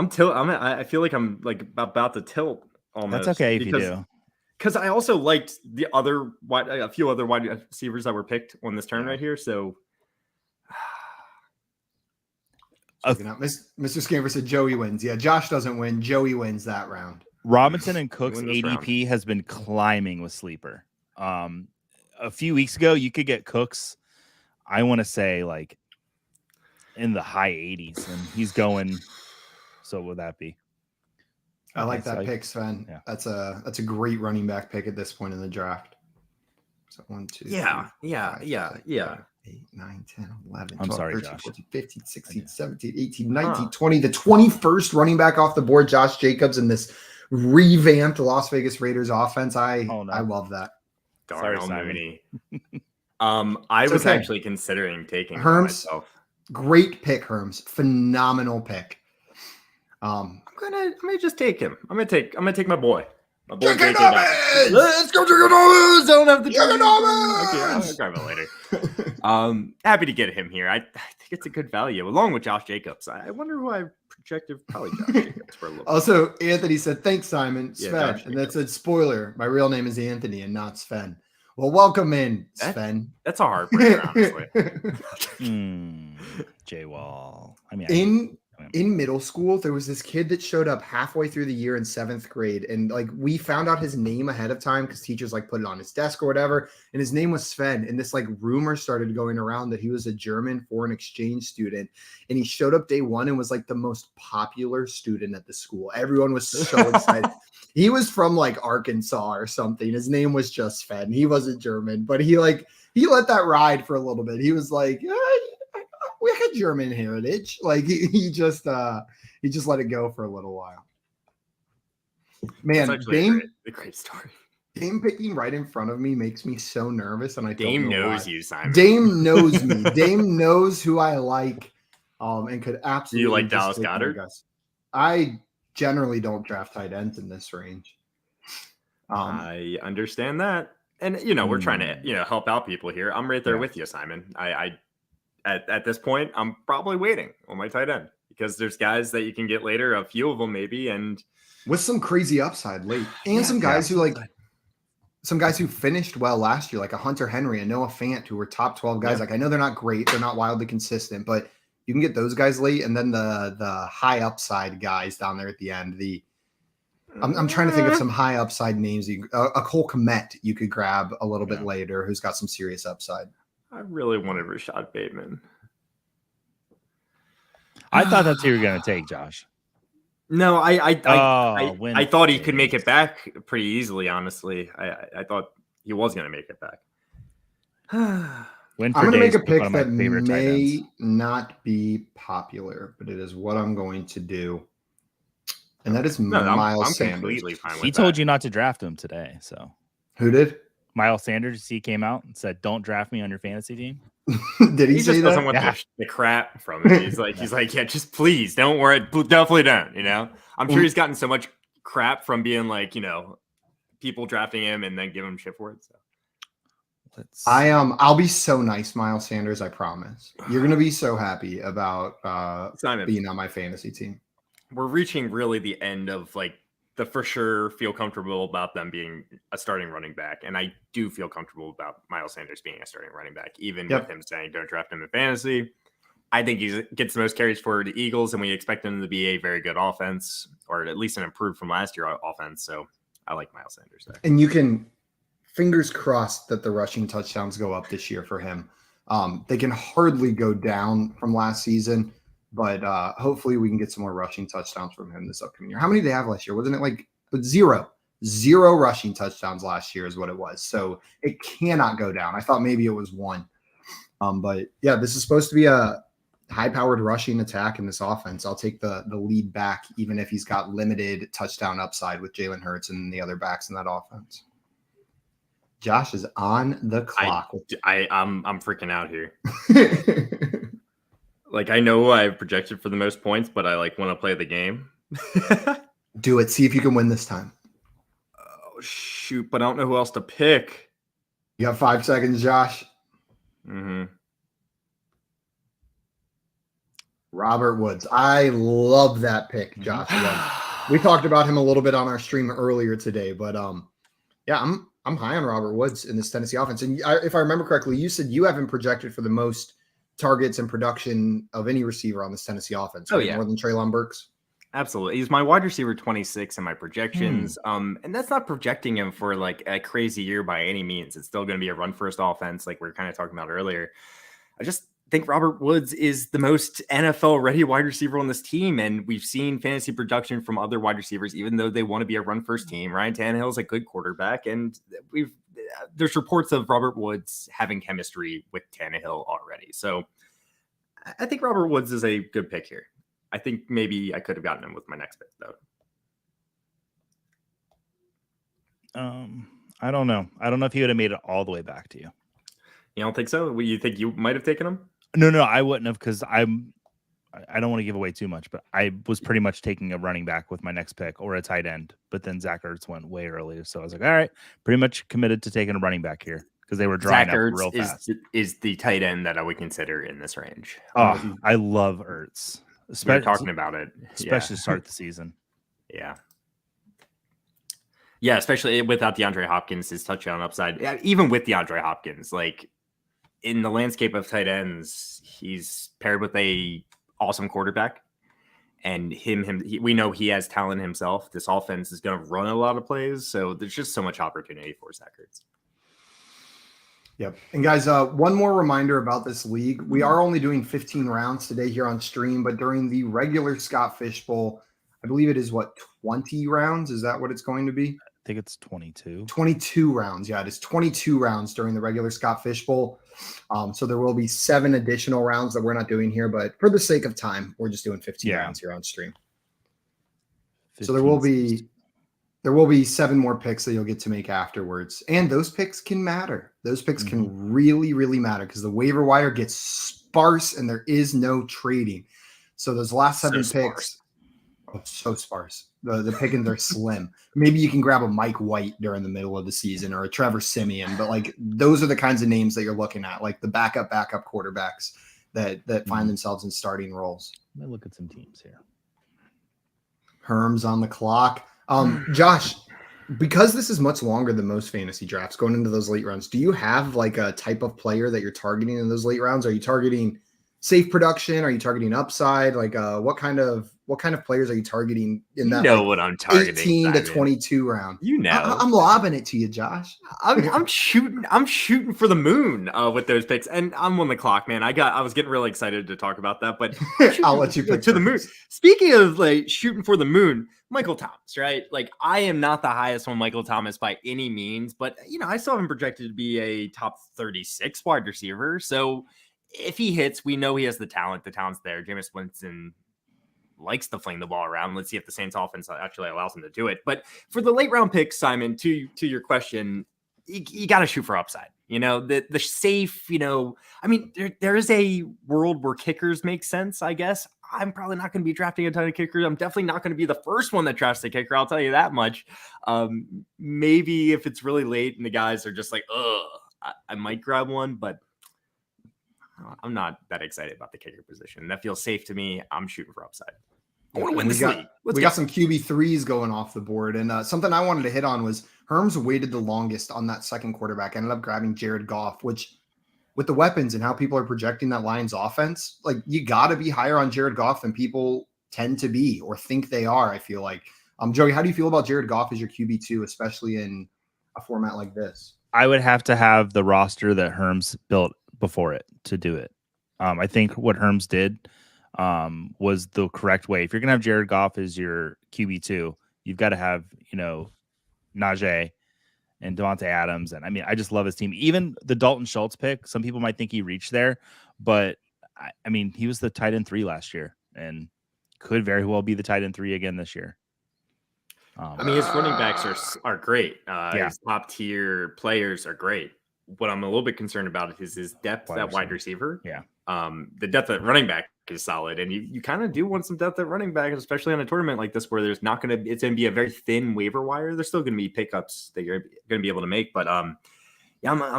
feel like I'm like about to tilt almost. That's okay if you do. Because I also liked a few other wide receivers that were picked on this turn right here. So, Mr. Scamper said Joey wins. Yeah, Josh doesn't win. Joey wins that round. Robinson and Cook's ADP has been climbing with sleeper. A few weeks ago, you could get Cooks, I want to say like in the high 80s, and he's going. So what would that be? I like that pick, Sven. Yeah. That's a great running back pick at this point in the draft. So 1, 2, 3, 4, 5, 8, 9, 10, 11, 12, 13, 14, 15, 16, 17, 18, 19, 20. The 21st running back off the board, Josh Jacobs, in this revamped Las Vegas Raiders offense. I love that. Sorry, Simon. I was actually considering taking Herms. Myself. Great pick, Herms. Phenomenal pick. I'm gonna just take him. I'm gonna take my boy. My boy J.K. Dobbins! Let's go, J.K. Dobbins! I don't have the J.K. Dobbins! Okay, I'll grab it later. Happy to get him here. I think it's a good value, along with Josh Jacobs. I wonder who I projected probably Josh Jacobs for a little. Also, Anthony said, "Thanks, Simon." Sven, yeah, and that said, "Spoiler: my real name is Anthony and not Sven." Well, welcome in, Sven. That's a heartbreaker, honestly. J-Wall. I mean, in middle school, there was this kid that showed up halfway through the year in 7th grade. And like we found out his name ahead of time because teachers like put it on his desk or whatever. And his name was Sven. And this like rumor started going around that he was a German foreign exchange student. And he showed up day one and was like the most popular student at the school. Everyone was so excited. He was from like Arkansas or something. His name was just Sven. He wasn't German, but he let that ride for a little bit. He was like, we had German heritage. Like he just let it go for a little while. Man, a great story. Dame picking right in front of me makes me so nervous, and I Dame don't know knows why. you, Simon. Dame knows me. Dame knows who I like, and could absolutely. Do you like just Dallas take my Goedert? guess. I generally don't draft tight ends in this range. I understand that, and we're trying to help out people here. I'm right there with you, Simon. I at this point, I'm probably waiting on my tight end because there's guys that you can get later, a few of them maybe, and with some crazy upside late, and some guys who some guys who finished well last year, like a Hunter Henry and Noah Fant, who were top 12 guys. Like, I know they're not great, they're not wildly consistent, but you can get those guys late, and then the high upside guys down there at the end. I'm trying to think of some high upside names. A Cole Kmet you could grab a little bit later, who's got some serious upside. I really wanted Rashad Bateman. I thought that's who you were going to take, Josh. No, I thought he could make it back pretty easily. Honestly, I thought he was going to make it back. I'm going to make a pick that may not be popular, but it is what I'm going to do. And that is Miles Sanders. Completely fine with he told you not to draft him today. So who did? Miles Sanders. He came out and said, "Don't draft me on your fantasy team." Did he say just that? Doesn't want the crap from it. He's like, yeah, just please don't worry. Definitely don't. I'm sure he's gotten so much crap from being like, people drafting him and then giving him shit for it. So I'll be so nice, Miles Sanders. I promise. You're gonna be so happy about being on my fantasy team. We're reaching really the end of like the for sure feel comfortable about them being a starting running back. And I do feel comfortable about Miles Sanders being a starting running back, even with him saying don't draft him in fantasy. I think he gets the most carries for the Eagles, and we expect him to be a very good offense, or at least an improved from last year offense. So I like Miles Sanders there. And you can fingers crossed that the rushing touchdowns go up this year for him. They can hardly go down from last season. But hopefully we can get some more rushing touchdowns from him this upcoming year. How many did they have last year? Wasn't it like zero rushing touchdowns last year is what it was. So it cannot go down. I thought maybe it was one. But yeah, this is supposed to be a high-powered rushing attack in this offense. I'll take the lead back, even if he's got limited touchdown upside with Jalen Hurts and the other backs in that offense. Josh is on the clock. I'm freaking out here. Like, I know I've projected for the most points, but I want to play the game. Do it. See if you can win this time. Oh, shoot. But I don't know who else to pick. You have 5 seconds, Josh. Robert Woods. I love that pick, Josh. We talked about him a little bit on our stream earlier today, but yeah, I'm high on Robert Woods in this Tennessee offense. And if I remember correctly, you said you haven't projected for the most targets and production of any receiver on this Tennessee offense. Right? More than Treylon Burks. Absolutely. He's my wide receiver 26 in my projections. And that's not projecting him for like a crazy year by any means. It's still going to be a run first offense, like we were kind of talking about earlier. I just think Robert Woods is the most NFL ready wide receiver on this team. And we've seen fantasy production from other wide receivers, even though they want to be a run first team. Ryan Tannehill is a good quarterback. And there's reports of Robert Woods having chemistry with Tannehill already. So I think Robert Woods is a good pick here. I think maybe I could have gotten him with my next pick, though. I don't know. I don't know if he would have made it all the way back to you. You don't think so? You think you might have taken him? No, I wouldn't have, because I don't want to give away too much, but I was pretty much taking a running back with my next pick or a tight end. But then Zach Ertz went way earlier, so I was like, all right, pretty much committed to taking a running back here because they were drying up real fast. Is the tight end that I would consider in this range. Oh, I love Ertz. We're talking about it, especially to start the season. Yeah, especially without DeAndre Hopkins, his touchdown upside. Even with DeAndre Hopkins, like in the landscape of tight ends, he's paired with a awesome quarterback, and we know he has talent himself. This offense is going to run a lot of plays, so there's just so much opportunity for Zach Ertz. Yep. And guys, one more reminder about this league. We are only doing 15 rounds today here on stream, but during the regular Scott Fish Bowl, I believe it is 20 rounds. Is that what it's going to be? I think it's 22. 22 rounds. Yeah, it is 22 rounds during the regular Scott Fish Bowl. So there will be 7 additional rounds that we're not doing here, but for the sake of time, we're just doing 15 rounds here on stream. So there will be There will be 7 more picks that you'll get to make afterwards. And those picks can matter. Those picks can really, really matter because the waiver wire gets sparse and there is no trading. So those last 7 picks, so sparse. The pickings are slim. Maybe you can grab a Mike White during the middle of the season or a Trevor Siemian, but like those are the kinds of names that you're looking at, like the backup quarterbacks that find themselves in starting roles. Let me look at some teams here. Herm's on the clock. Josh, because this is much longer than most fantasy drafts going into those late rounds, do you have like a type of player that you're targeting in those late rounds? Are you targeting safe production? Are you targeting upside? Like what kind of players are you targeting in that? What I'm targeting. 18 to 22 round. I'm lobbing it to you, Josh. I'm shooting for the moon with those picks, and I'm on the clock, man. I was getting really excited to talk about that, but I'll let you pick to the moon. Speaking of like shooting for the moon, Michael Thomas, right? Like I am not the highest on Michael Thomas by any means, but I still have him projected to be a top 36 wide receiver. So if he hits, we know he has the talent. The talent's there. Jameis Winston likes to fling the ball around. Let's see if the Saints offense actually allows him to do it. But for the late round picks, Simon, to your question, you got to shoot for upside. The safe, I mean, there is a world where kickers make sense, I guess. I'm probably not going to be drafting a ton of kickers. I'm definitely not going to be the first one that drafts the kicker. I'll tell you that much. Maybe if it's really late and the guys are just like, I might grab one, but I'm not that excited about the kicker position. That feels safe to me. I'm shooting for upside. I want to win this league. We got some QB3s going off the board. And something I wanted to hit on was Herms waited the longest on that second quarterback. Ended up grabbing Jared Goff, which with the weapons and how people are projecting that Lions offense, like you got to be higher on Jared Goff than people tend to be or think they are, I feel like. Joey, how do you feel about Jared Goff as your QB2, especially in a format like this? I would have to have the roster that Herms built before it to do it. I think what Herms did was the correct way. If you're going to have Jared Goff as your QB2, you've got to have, Najee and Devontae Adams. And I mean, I just love his team. Even the Dalton Schultz pick, some people might think he reached there, but I mean, he was the tight end 3 last year and could very well be the tight end 3 again this year. I mean, his running backs are great. His top tier players are great. What I'm a little bit concerned about is his depth at wide receiver. Yeah. The depth at running back is solid. And you kind of do want some depth at running back, especially on a tournament like this, where it's going to be a very thin waiver wire. There's still going to be pickups that you're going to be able to make. But I'm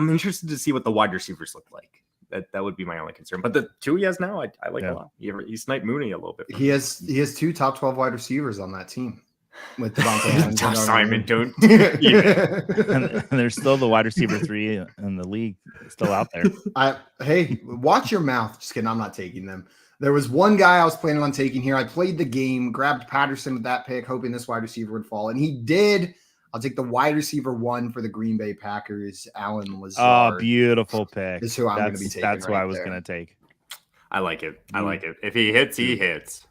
interested to see what the wide receivers look like. That would be my only concern. But the 2 he has now, I like a lot. He sniped Mooney a little bit. He has 2 top 12 wide receivers on that team. With Devontae Adams. Simon, don't. And there's still the wide receiver 3 in the league still out there. Hey, watch your mouth. Just kidding. I'm not taking them. There was one guy I was planning on taking here. I played the game, grabbed Patterson with that pick, hoping this wide receiver would fall. And he did. I'll take the wide receiver 1 for the Green Bay Packers. Allen Lazard. Oh, beautiful pick. Is who I'm going to be taking. That's who I was going to take. I like it. If he hits, he hits.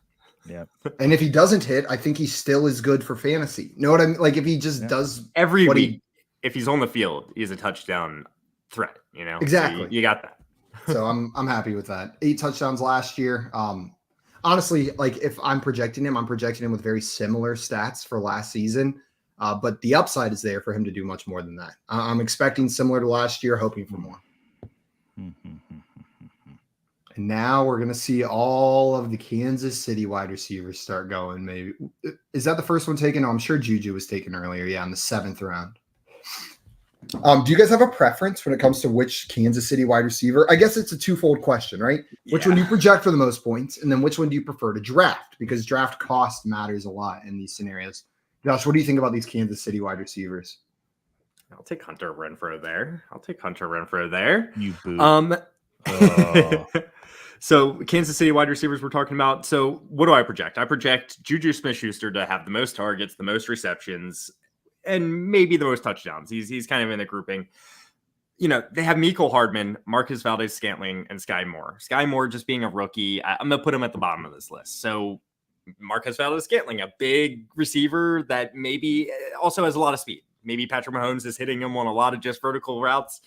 Yeah. And if he doesn't hit, I think he still is good for fantasy. Know what I mean? Like if he just does every week, if he's on the field, he's a touchdown threat, Exactly. So you got that. So I'm happy with that. 8 touchdowns last year. Honestly, like if I'm projecting him with very similar stats for last season. But the upside is there for him to do much more than that. I'm expecting similar to last year, hoping for more. And now we're going to see all of the Kansas City wide receivers start going. Maybe is that the first one taken? No, I'm sure Juju was taken earlier. Yeah, in the 7th round. Do you guys have a preference when it comes to which Kansas City wide receiver? I guess it's a twofold question, right? Yeah. Which one do you project for the most points? And then which one do you prefer to draft? Because draft cost matters a lot in these scenarios. Josh, what do you think about these Kansas City wide receivers? I'll take Hunter Renfrow there. You boo. So Kansas City wide receivers we're talking about. So what do I project? I project Juju Smith-Schuster to have the most targets, the most receptions, and maybe the most touchdowns. He's kind of in the grouping. They have Mecole Hardman, Marcus Valdes-Scantling, and Sky Moore. Sky Moore just being a rookie, I'm going to put him at the bottom of this list. So Marcus Valdes-Scantling, a big receiver that maybe also has a lot of speed. Maybe Patrick Mahomes is hitting him on a lot of just vertical routes.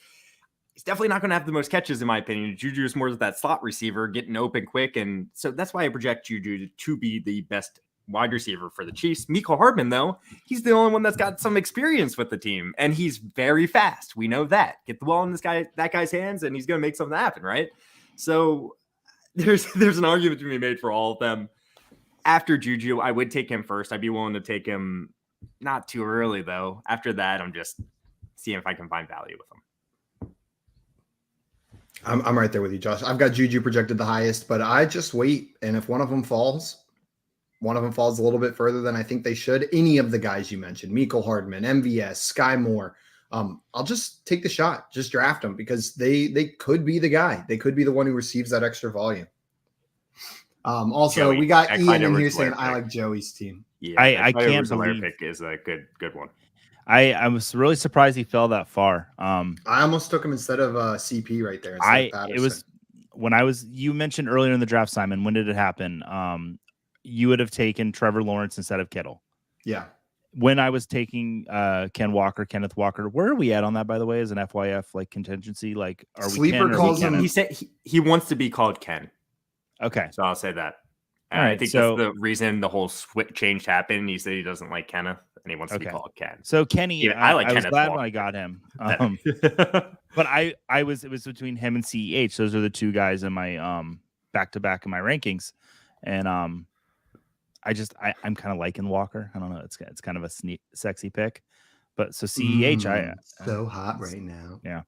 He's definitely not going to have the most catches, in my opinion. Juju is more of that slot receiver, getting open quick. And so that's why I project Juju to be the best wide receiver for the Chiefs. Mecole Hardman, though, he's the only one that's got some experience with the team, and he's very fast. We know that. Get the ball in that guy's hands, and he's going to make something happen, right? So there's an argument to be made for all of them. After Juju, I would take him first. I'd be willing to take him not too early, though. After that, I'm just seeing if I can find value with him. I'm right there with you, Josh. I've got Juju projected the highest, but I just wait. And if one of them falls a little bit further than I think they should, any of the guys you mentioned, Mecole Hardman, MVS, Sky Moore, I'll just take the shot, just draft them because they could be the guy. They could be the one who receives that extra volume. Also, Joey, we got Ian in Clyde here saying, pick. I like Joey's team. Yeah, I can't believe pick is a good one. I was really surprised he fell that far. I almost took him instead of CP right there. It was when you mentioned earlier in the draft, Simon, when did it happen? You would have taken Trevor Lawrence instead of Kittle. Yeah. When I was taking Kenneth Walker, where are we at on that, by the way, as an FYF like contingency? Like, are Sleeper we Ken calls or him? He said he wants to be called Ken. Okay. So I'll say that. All right, I think that's the reason the whole change happened. He said he doesn't like Kenneth and he wants to be called Ken. So Kenny, Yeah, I like was Kenneth glad Walker. when I got him. But it was between him and CEH. Those are the two guys in my back-to-back in my rankings. And I'm kind of liking Walker. I don't know. It's kind of a sexy pick. But so CEH, so hot right now. Yeah.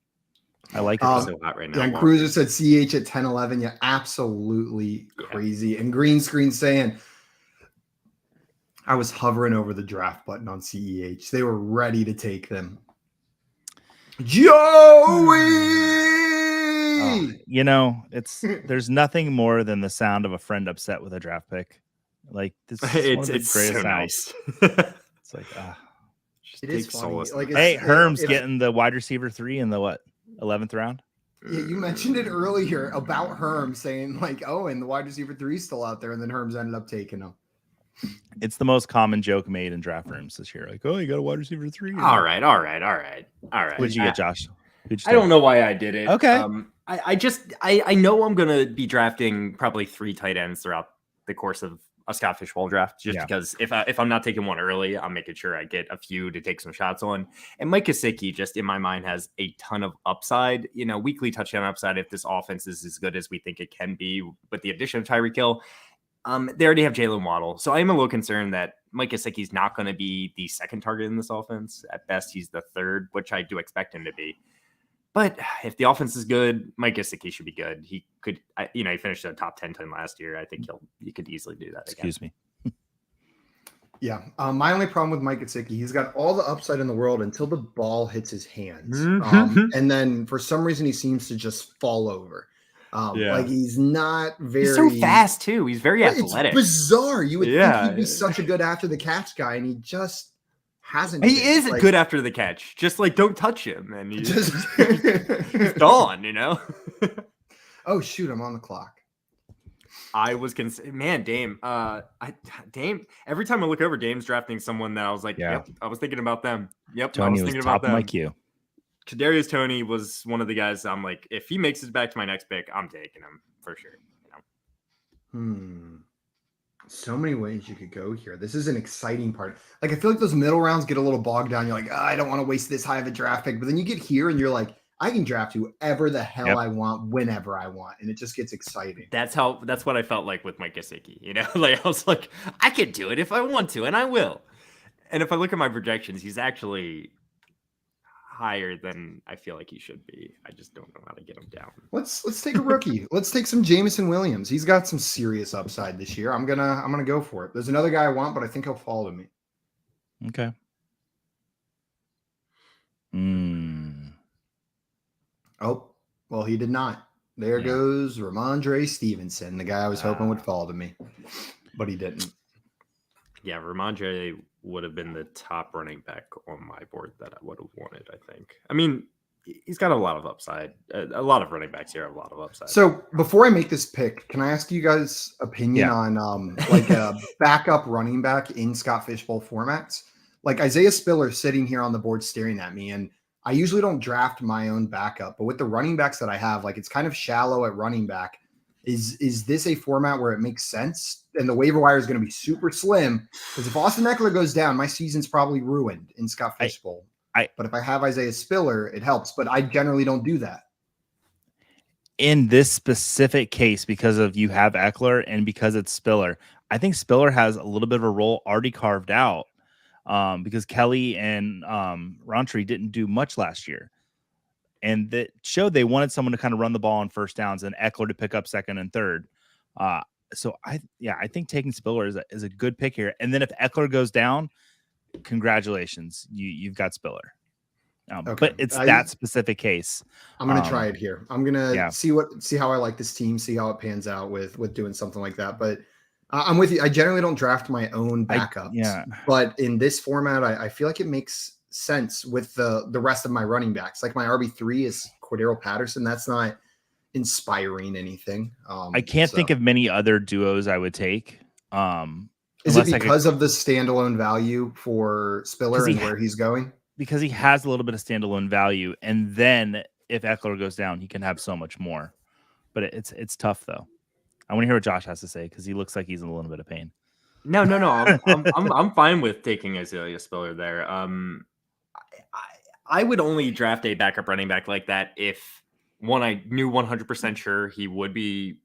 I like it. So hot right now. And Cruiser said CH at 10-11. Yeah, absolutely crazy. And Green Screen saying, I was hovering over the draft button on CEH. They were ready to take them. Joey! There's nothing more than the sound of a friend upset with a draft pick. Like this is it's so nice. It's like it is funny. Like, hey, Herm's getting the wide receiver 3 in the 11th round. Yeah, you mentioned it earlier about Herm saying like, oh, and the wide receiver 3 is still out there, and then Herm's ended up taking him. It's the most common joke made in draft rooms this year. Like, oh, you got a wide receiver 3. All right. What'd you get, Josh? I don't know why I did it. Okay. I know I'm gonna be drafting probably 3 tight ends throughout the course of a Scott Fishbowl draft, because if I'm not taking one early, I'm making sure I get a few to take some shots on. And Mike Gesicki, just in my mind, has a ton of upside. Weekly touchdown upside if this offense is as good as we think it can be with the addition of Tyreek Hill. They already have Jalen Waddle, so I am a little concerned that Mike Gesicki's not going to be the second target in this offense. At best, he's the third, which I do expect him to be. But if the offense is good, Mike Gesicki should be good. He could, he finished a top 10 last year. I think he could easily do that again. Excuse me. Yeah. My only problem with Mike Gesicki, he's got all the upside in the world until the ball hits his hands. And then for some reason, he seems to just fall over. Like he's not very. He's so fast too. He's very athletic. It's bizarre. You would think he'd be such a good after the catch guy, and he just hasn't. He is good after the catch. Just like don't touch him, and he's gone. Oh shoot! I'm on the clock. I was man, Dame. Dame. Every time I look over, Dame's drafting someone that I was like, yep, I was thinking about them. Yep, Tony I was thinking about them. My queue. Kadarius Toney was one of the guys I'm like, if he makes it back to my next pick, I'm taking him for sure. So many ways you could go here. This is an exciting part. Like, I feel like those middle rounds get a little bogged down. You're like, I don't want to waste this high of a draft pick. But then you get here and you're like, I can draft whoever the hell I want, whenever I want. And it just gets exciting. That's what I felt like with Mike Gesicki. Like I was like, I could do it if I want to, and I will. And if I look at my projections, he's actually higher than I feel like he should be. I just don't know how to get him down. Let's take a rookie. Let's take some Jameson Williams. He's got some serious upside this year. I'm gonna go for it. There's another guy I want, but I think he'll fall to me. Okay. Oh, well, he did not. There goes Ramondre Stevenson, the guy I was hoping would fall to me, but he didn't. Yeah, Ramondre would have been the top running back on my board that I would have wanted, I think. I mean, he's got a lot of upside. A lot of running backs here have a lot of upside. So before I make this pick, can I ask you guys' opinion on like a backup running back in Scott Fishbowl formats? Like Isaiah Spiller sitting here on the board staring at me, and I usually don't draft my own backup, but with the running backs that I have, like it's kind of shallow at running back. Is this a format where it makes sense? And the waiver wire is going to be super slim because if Austin Eckler goes down, my season's probably ruined in Scott Fishbowl. But if I have Isaiah Spiller, it helps. But I generally don't do that. In this specific case, because of you have Eckler and because it's Spiller, I think Spiller has a little bit of a role already carved out because Kelly and Rountree didn't do much last year. And that showed they wanted someone to kind of run the ball on first downs and Eckler to pick up second and third. So I think taking Spiller is a good pick here. And then if Eckler goes down, congratulations, you've got Spiller. Okay. But it's that specific case. I'm going to try it here. I'm going to see how I like this team, see how it pans out with doing something like that. But I'm with you. I generally don't draft my own backups. But in this format, I feel like it makes sense with the rest of my running backs. Like my RB3 is Cordero Patterson. That's not inspiring anything. I can't think of many other duos I would take. Is it because of the standalone value for Spiller and where he's going? Because he has a little bit of standalone value, and then if Eckler goes down, he can have so much more. But it's tough though. I want to hear what Josh has to say because he looks like he's in a little bit of pain. No. I'm fine with taking Isaiah Spiller there. I would only draft a backup running back like that if one, I knew 100% sure he would be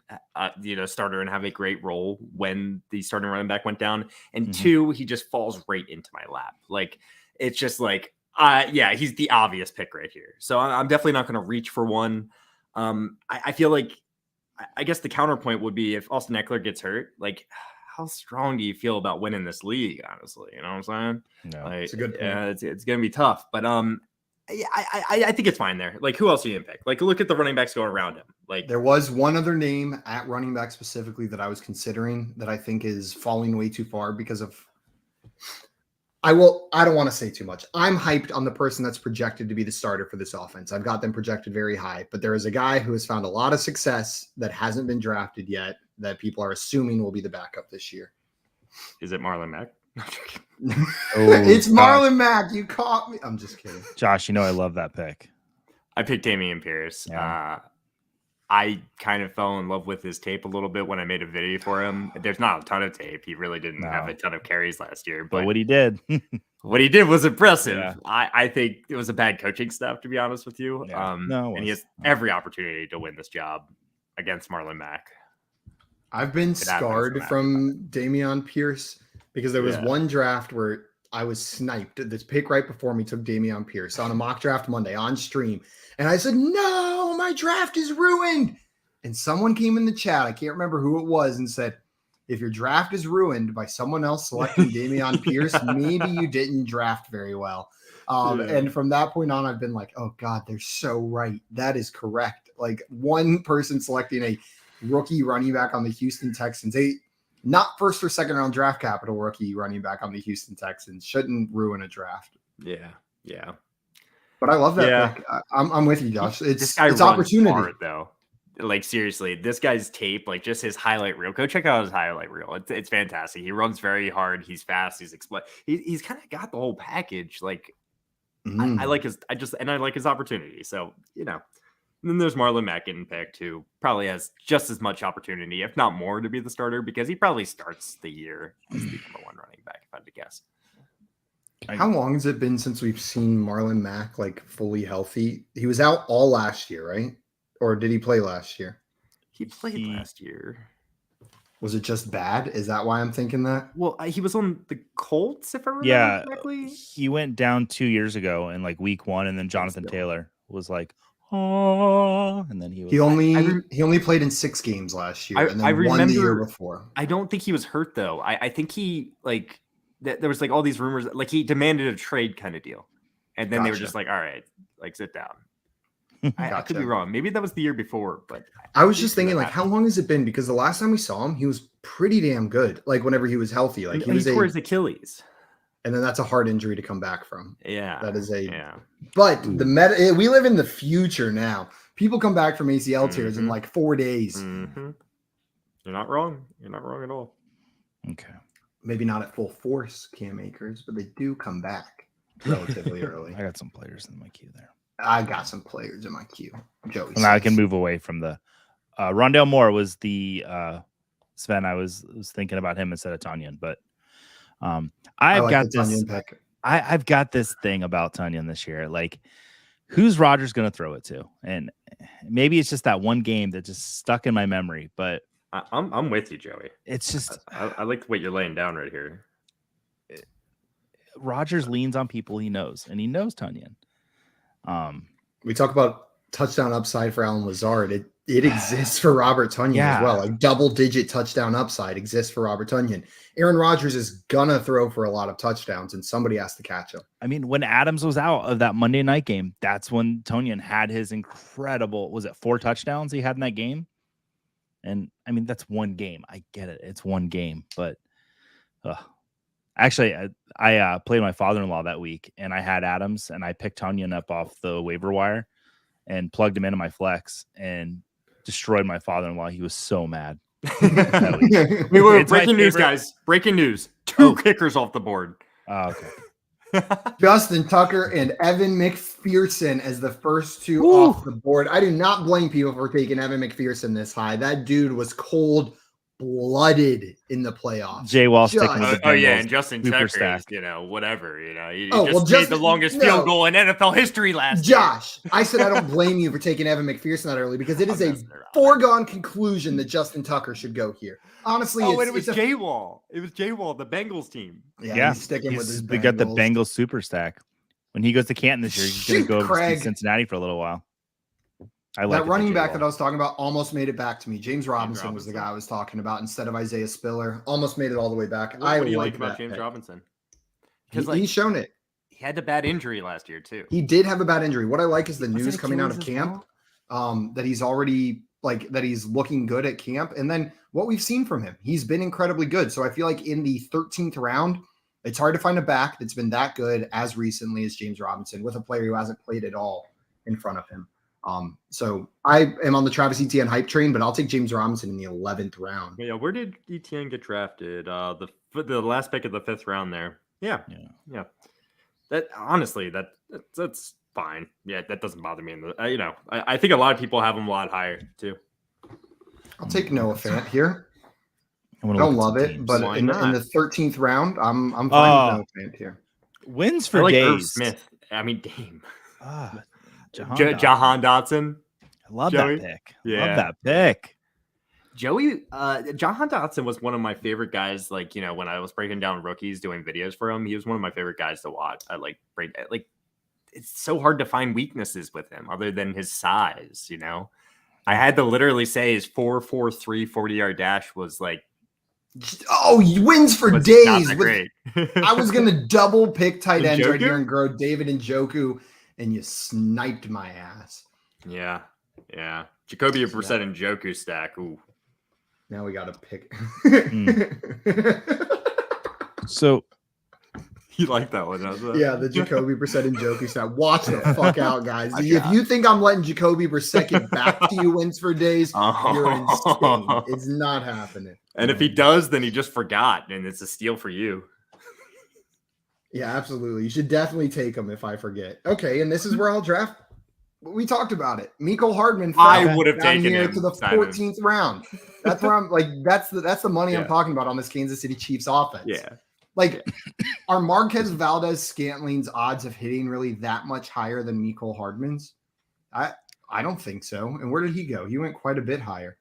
starter and have a great role when the starting running back went down, and two, he just falls right into my lap. Like it's just like. He's the obvious pick right here. So I'm definitely not going to reach for one. I feel like, I guess the counterpoint would be if Austin Eckler gets hurt, like how strong do you feel about winning this league? Honestly, you know what I'm saying? No, it's a good point. It's going to be tough, but I think it's fine there. Like who else are you going to pick? Like look at the running backs going around him. Like there was one other name at running back specifically that I was considering that I think is falling way too far because of. I don't want to say too much. I'm hyped on the person that's projected to be the starter for this offense. I've got them projected very high, but there is a guy who has found a lot of success that hasn't been drafted yet that people are assuming will be the backup this year. Is it Marlon Mack? It's Marlon Mack. You caught me. I'm just kidding. Josh, I love that pick. I picked Dameon Pierce. Yeah. I kind of fell in love with his tape a little bit when I made a video for him. There's not a ton of tape. He really didn't have a ton of carries last year. But what he did. What he did was impressive. Yeah. I think it was a bad coaching staff, to be honest with you. Yeah. And he has every opportunity to win this job against Marlon Mack. I've been scarred from Dameon Pierce because there was one draft where I was sniped. This pick right before me took Dameon Pierce on a mock draft Monday on stream. And I said, no, my draft is ruined. And someone came in the chat, I can't remember who it was, and said, if your draft is ruined by someone else selecting Dameon Pierce, maybe you didn't draft very well. And from that point on, I've been like, oh, God, they're so right. That is correct. Like one person selecting a rookie running back on the Houston Texans, not first or second round draft capital rookie running back on the Houston Texans, shouldn't ruin a draft. Yeah. But I love that pick. I'm with you, Josh. It's opportunity, hard, though. Like seriously, this guy's tape, like just his highlight reel. Go check out his highlight reel. It's fantastic. He runs very hard. He's fast. He's he's kind of got the whole package. Like I like his. I like his opportunity. So And then there's Marlon Mack getting picked, who probably has just as much opportunity, if not more, to be the starter because he probably starts the year as the number one running back, if I had to guess. How long has it been since we've seen Marlon Mack like fully healthy? He was out all last year, right? Or did he play last year? He played last year. Was it just bad? Is that why I'm thinking that? Well, he was on the Colts, if I remember correctly. He went down 2 years ago in like week 1, and then Jonathan Taylor was like, oh, and then he only played in 6 games last year, and then one the year before. I don't think he was hurt though. I think he there was like all these rumors, like he demanded a trade kind of deal, and then they were just like, all right, like sit down. I could be wrong. Maybe that was the year before, but I was just thinking, like, how long has it been? Because the last time we saw him, he was pretty damn good. Like whenever he was healthy, like he tore his Achilles, and then that's a hard injury to come back from. Yeah, that is But we live in the future now. People come back from ACL tears in like 4 days. Mm-hmm. You're not wrong. You're not wrong at all. Okay, maybe not at full force, Cam Akers, but they do come back relatively early. I got some players in my queue there. I got some players in my queue. Joey. Now I can move away from the Rondale Moore was the Sven. I was thinking about him instead of Tanyan, but I've got this thing about Tanyan this year. Like, who's Rodgers going to throw it to? And maybe it's just that one game that just stuck in my memory. But I'm with you, Joey. It's just I like what you're laying down right here. Rodgers leans on people he knows, and he knows Tanyan. We talk about touchdown upside for Allen Lazard. It exists for Robert Tonyan as well. Like double-digit touchdown upside exists for Robert Tonyan. Aaron Rodgers is gonna throw for a lot of touchdowns, and somebody has to catch him. I mean, when Adams was out of that Monday night game, that's when Tonyan had his incredible, was it 4 touchdowns he had in that game? And I mean, that's one game. I get it. It's one game, but actually, I played my father-in-law that week, and I had Adams, and I picked Tanyan up off the waiver wire and plugged him into my flex and destroyed my father-in-law. He was so mad. Breaking news, guys. Breaking news. 2 kickers off the board. Oh, okay. Justin Tucker and Evan McPherson as the first 2 off the board. I do not blame people for taking Evan McPherson this high. That dude was cold-blooded in the playoffs. Jay Wall sticking with the yeah, and Justin Tucker, whatever. He made just the longest field goal in NFL history last year. Josh, I said I don't blame you for taking Evan McPherson that early because it is a foregone conclusion that Justin Tucker should go here. Honestly, it was Jay Wall. It was Jay Wall, the Bengals team. Yeah, he's sticking with his Bengals. They got the Bengals super stack. When he goes to Canton this year, he's going to go to Cincinnati for a little while. That running back that I was talking about almost made it back to me. James Robinson was the guy I was talking about instead of Isaiah Spiller. Almost made it all the way back. What do you like about James Robinson? Because he's shown it. He had a bad injury last year too. He did have a bad injury. What I like is the news coming out of camp that he's already that he's looking good at camp. And then what we've seen from him, he's been incredibly good. So I feel like in the 13th round, it's hard to find a back that's been that good as recently as James Robinson with a player who hasn't played at all in front of him. So I am on the Travis Etienne hype train, but I'll take James Robinson in the 11th round. Yeah, where did Etienne get drafted? The last pick of the 5th round there. Yeah. That honestly, that's fine. Yeah, that doesn't bother me. I think a lot of people have him a lot higher too. I'll take Noah Fant here. I don't love it, but in the 13th round, I'm fine with Noah Fant here. Wins for days. Irv Smith. I mean, Dame. Jahan Dotson. I love that pick. Yeah. Love that pick. Joey, Jahan Dotson was one of my favorite guys. Like, when I was breaking down rookies doing videos for him, he was one of my favorite guys to watch. It's so hard to find weaknesses with him other than his size, I had to literally say his 4.43 40-yard dash was like, he wins for days. Not that great. I was going to double pick tight ends right here and grow David Njoku, and you sniped my ass. Yeah. Jacoby Brissett and Njoku stack. Ooh. Now we got to pick. So you like that one, doesn't it? Yeah, the Jacoby Brissett and Njoku stack. Watch the fuck out, guys. If you think I'm letting Jacoby Brissett get back to you wins for days, you're insane. It's not happening. And if he does, then he just forgot, and it's a steal for you. Yeah, absolutely. You should definitely take him if I forget. Okay, and this is where I'll draft. We talked about it. Mecole Hardman. I would have taken him to the Simon. 14th round. That's where I'm like. That's the money I'm talking about on this Kansas City Chiefs offense. Yeah. Are Marquez Valdez-Scantling's odds of hitting really that much higher than Mecole Hardman's? I don't think so. And where did he go? He went quite a bit higher.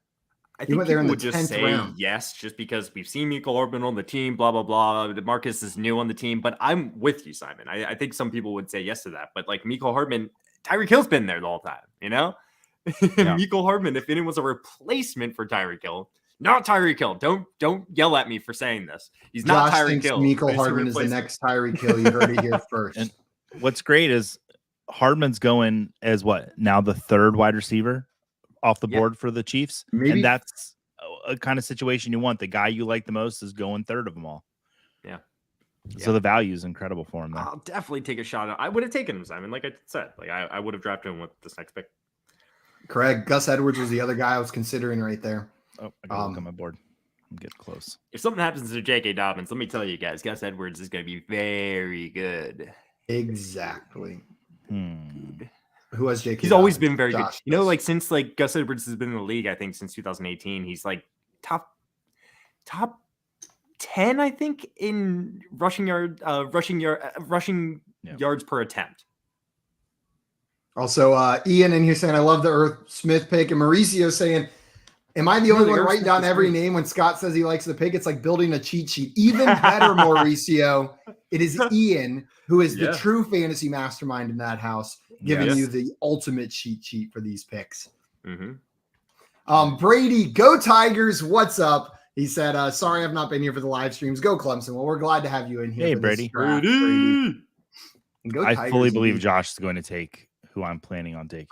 I think people would just say round. Yes, just because we've seen Mecole Hardman on the team, blah, blah, blah. Marcus is new on the team, but I'm with you, Simon. I think some people would say yes to that, but Mecole Hardman, Tyreek Hill's been there the whole time, Yeah. Mecole Hardman, if anyone's a replacement for Tyreek Hill, not Tyreek Hill. Don't yell at me for saying this. He's not Tyreek Hill. Mecole Hardman is the next Tyreek Hill. You heard it here first. And what's great is Hardman's going as now the 3rd wide receiver off the board for the Chiefs. Maybe. And that's a kind of situation you want. The guy you like the most is going 3rd of them all. Yeah. So the value is incredible for him there. I'll definitely take a shot. I would have taken him, Simon. Like I said, I would have drafted him with this next pick. Craig, Gus Edwards was the other guy I was considering right there. Oh, I got to look on my board. I'm getting close. If something happens to J.K. Dobbins, let me tell you guys, Gus Edwards is going to be very good. Exactly. Who has J.K. He's always been very Josh good. Like since like Gus Edwards has been in the league, I think since 2018, he's like top 10, I think, in rushing yards per attempt. Also, Ian in here saying, I love the Irv Smith pick. And Mauricio saying, am I the only one writing down every name when Scott says he likes the pick? It's like building a cheat sheet. Even better, Mauricio. It is Ian, who is the true fantasy mastermind in that house, giving you the ultimate cheat sheet for these picks. Brady, go Tigers. What's up? He said, sorry, I've not been here for the live streams. Go Clemson. Well, we're glad to have you in here. Hey, Brady. Brady. I fully believe Josh is going to take who I'm planning on taking.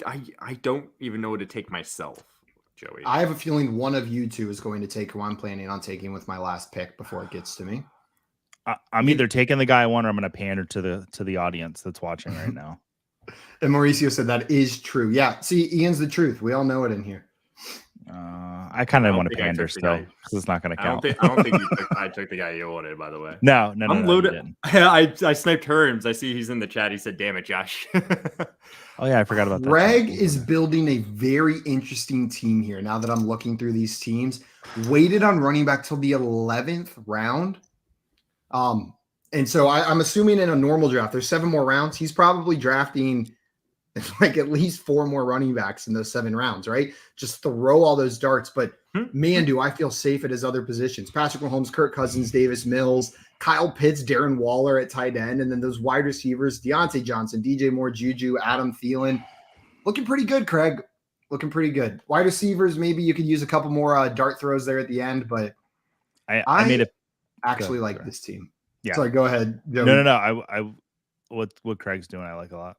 I don't even know what to take myself, Joey. I have a feeling one of you two is going to take who I'm planning on taking with my last pick before it gets to me. I'm either taking the guy I want or I'm going to pander to the audience that's watching right now. And Mauricio said that is true. Yeah. See, Ian's the truth. We all know it in here. I kind of want to pander still because it's not going to count. I don't think I took the guy you wanted, by the way. No. I'm loaded. I sniped Herms. I see he's in the chat. He said, damn it, Josh. Oh, yeah. I forgot about that. Greg is building a very interesting team here. Now that I'm looking through these teams, waited on running back till the 11th round. And so I'm assuming in a normal draft, there's 7 more rounds. He's probably drafting like at least 4 more running backs in those 7 rounds, right? Just throw all those darts. But man, do I feel safe at his other positions. Patrick Mahomes, Kirk Cousins, Davis Mills, Kyle Pitts, Darren Waller at tight end. And then those wide receivers, Deontay Johnson, DJ Moore, Juju, Adam Thielen. Looking pretty good, Craig. Looking pretty good. Wide receivers, maybe you could use a couple more dart throws there at the end. But I made it. Actually like this team. Yeah. Sorry, go ahead. No. I what Craig's doing, I like a lot.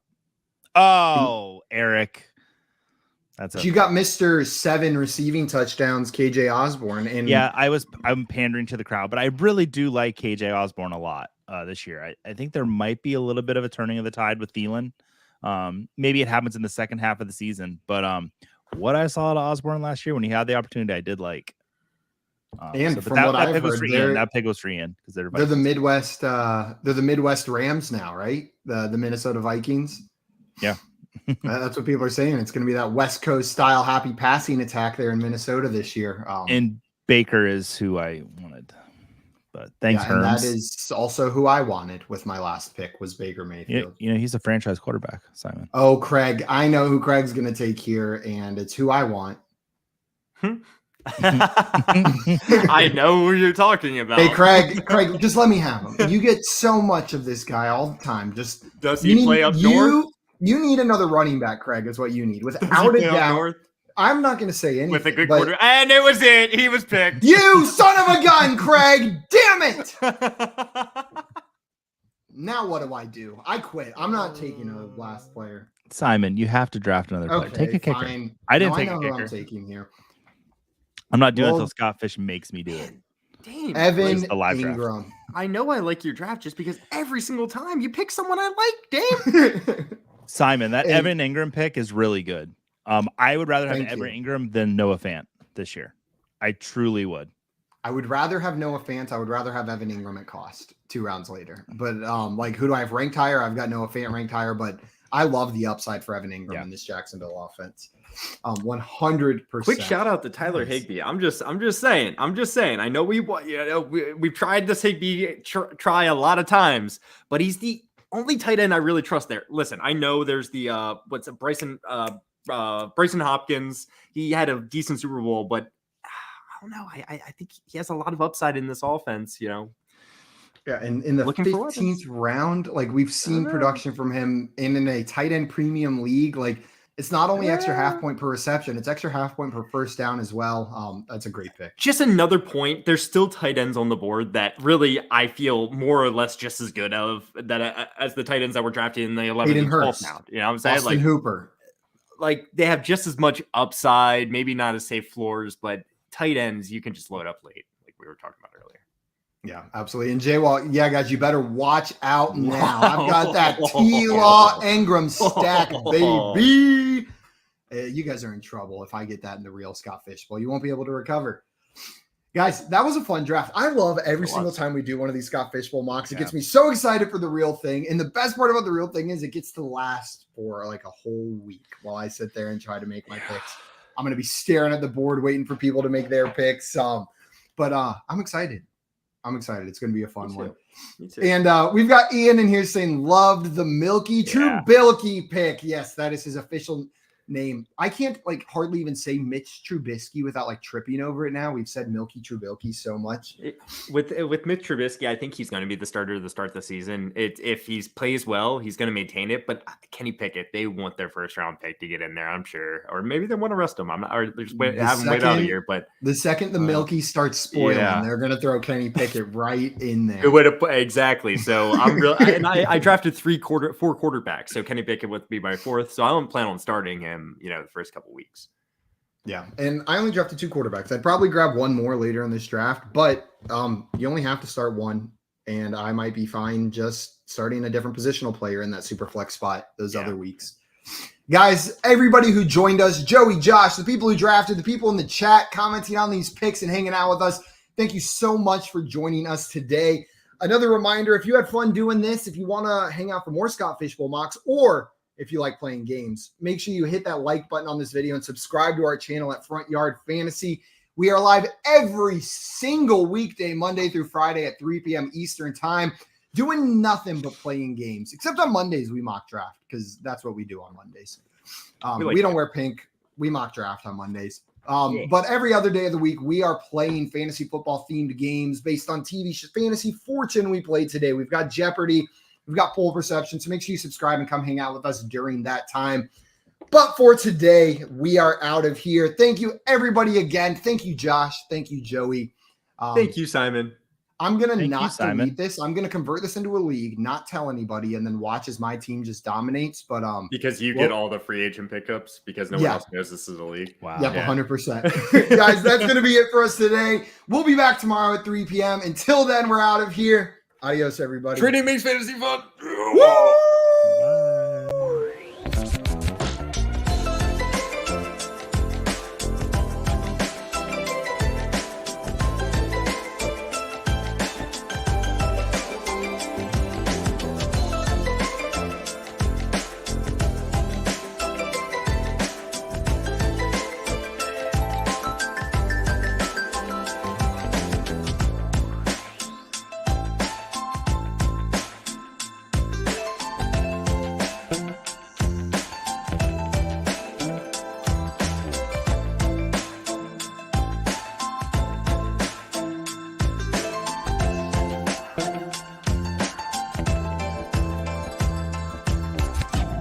Oh, Eric. You got Mr. 7 receiving touchdowns, KJ Osborne. And yeah, I'm pandering to the crowd, but I really do like KJ Osborne a lot this year. I think there might be a little bit of a turning of the tide with Thielen. Maybe it happens in the second half of the season, but what I saw at Osborne last year when he had the opportunity, I did like. And from what I've heard, that pick was for Ian because they're the Midwest. They're the Midwest Rams now, right? The Minnesota Vikings. Yeah, that's what people are saying. It's going to be that West Coast style happy passing attack there in Minnesota this year. And Baker is who I wanted, but thanks, and that is also who I wanted with my last pick was Baker Mayfield. You know, he's a franchise quarterback, Simon. Oh, Craig, I know who Craig's going to take here, and it's who I want. I know who you're talking about. Hey, Craig, just let me have him. You get so much of this guy all the time. Just does he play up north? You need another running back, Craig, is what you need. Without a doubt. I'm not going to say anything. With a good quarter. And it was it. He was picked. You son of a gun, Craig. Damn it. Now what do I do? I quit. I'm not taking a last player. Simon, you have to draft another player. Take a kicker. Fine. I didn't take a kicker. Who I'm taking here. I'm not doing it until Scott Fish makes me do it. Damn. Evan Ingram. Draft. I know I like your draft just because every single time you pick someone I like. Damn. Simon, that Evan Ingram pick is really good. I would rather have Evan Ingram than Noah Fant this year. I truly would. I would rather have Noah Fant. I would rather have Evan Ingram at cost 2 rounds later. But like, who do I have ranked higher? I've got Noah Fant ranked higher, but I love the upside for Evan Ingram in this Jacksonville offense. 100%. Quick shout out to Tyler Higbee. I'm just saying. I know we've tried this Higbee try a lot of times, but he's the only tight end I really trust there. Listen, I know there's the Bryson Hopkins. He had a decent Super Bowl, but I don't know. I think he has a lot of upside in this offense, you know. Yeah, and in the 15th round, like we've seen production from him in a tight end premium league. Like it's not only extra half point per reception, it's extra half point per first down as well. That's a great pick. Just another point. There's still tight ends on the board that really I feel more or less just as good as the tight ends that were drafted in the 11th and 12th round. You know what I'm saying? Austin Hooper. Like they have just as much upside, maybe not as safe floors, but tight ends you can just load up late, like we were talking about earlier. Yeah, absolutely. And J-Wall, guys, you better watch out now. I've got that T-Law Ingram stack, baby. You guys are in trouble if I get that in the real Scott Fish Bowl. You won't be able to recover. Guys, that was a fun draft. I love every single time we do one of these Scott Fishbowl mocks. It gets me so excited for the real thing. And the best part about the real thing is it gets to last for like a whole week while I sit there and try to make my picks. I'm going to be staring at the board waiting for people to make their picks. But I'm excited. It's going to be a fun one. Me too. And we've got Ian in here saying loved the Milky Trubisky pick. Yes, that is his official name. I can't like hardly even say Mitch Trubisky without like tripping over it now. We've said Milky Trubisky so much. With Mitch Trubisky, I think he's going to be the starter to start the season. If he plays well, he's going to maintain it. But Kenny Pickett, they want their first round pick to get in there, I'm sure. Or maybe they want to rest him. I'm not. Or just have him wait out a year. But the second the Milky starts spoiling, they're going to throw Kenny Pickett right in there. It would have exactly. So I'm real. I drafted 4 quarterbacks. So Kenny Pickett would be my 4th. So I don't plan on starting him. The first couple weeks. Yeah, and I only drafted 2 quarterbacks. I'd probably grab one more later in this draft, but you only have to start one, and I might be fine just starting a different positional player in that super flex spot those other weeks. Guys, everybody who joined us, Joey, Josh, the people who drafted, the people in the chat commenting on these picks and hanging out with us, thank you so much for joining us today. Another reminder, if you had fun doing this, if you want to hang out for more Scott Fishbowl mocks, or if you like playing games, make sure you hit that like button on this video and subscribe to our channel at Front Yard Fantasy. We are live every single weekday, Monday through Friday at 3 p.m. Eastern time, doing nothing but playing games, except on Mondays we mock draft because that's what we do on Mondays. We don't wear pink. We mock draft on Mondays. But every other day of the week, we are playing fantasy football themed games based on TV Fantasy Fortune we played today. We've got Jeopardy. We've got poll perception, so make sure you subscribe and come hang out with us during that time. But for today, we are out of here. Thank you, everybody, again. Thank you, Josh. Thank you, Joey. Thank you, Simon. I'm going to not delete this. I'm going to convert this into a league, not tell anybody, and then watch as my team just dominates. But because you get all the free agent pickups because no one else knows this is a league. Wow. Yep, 100%. Guys, that's going to be it for us today. We'll be back tomorrow at 3 p.m. Until then, we're out of here. Adios, everybody. Trading makes fantasy fun. Woo!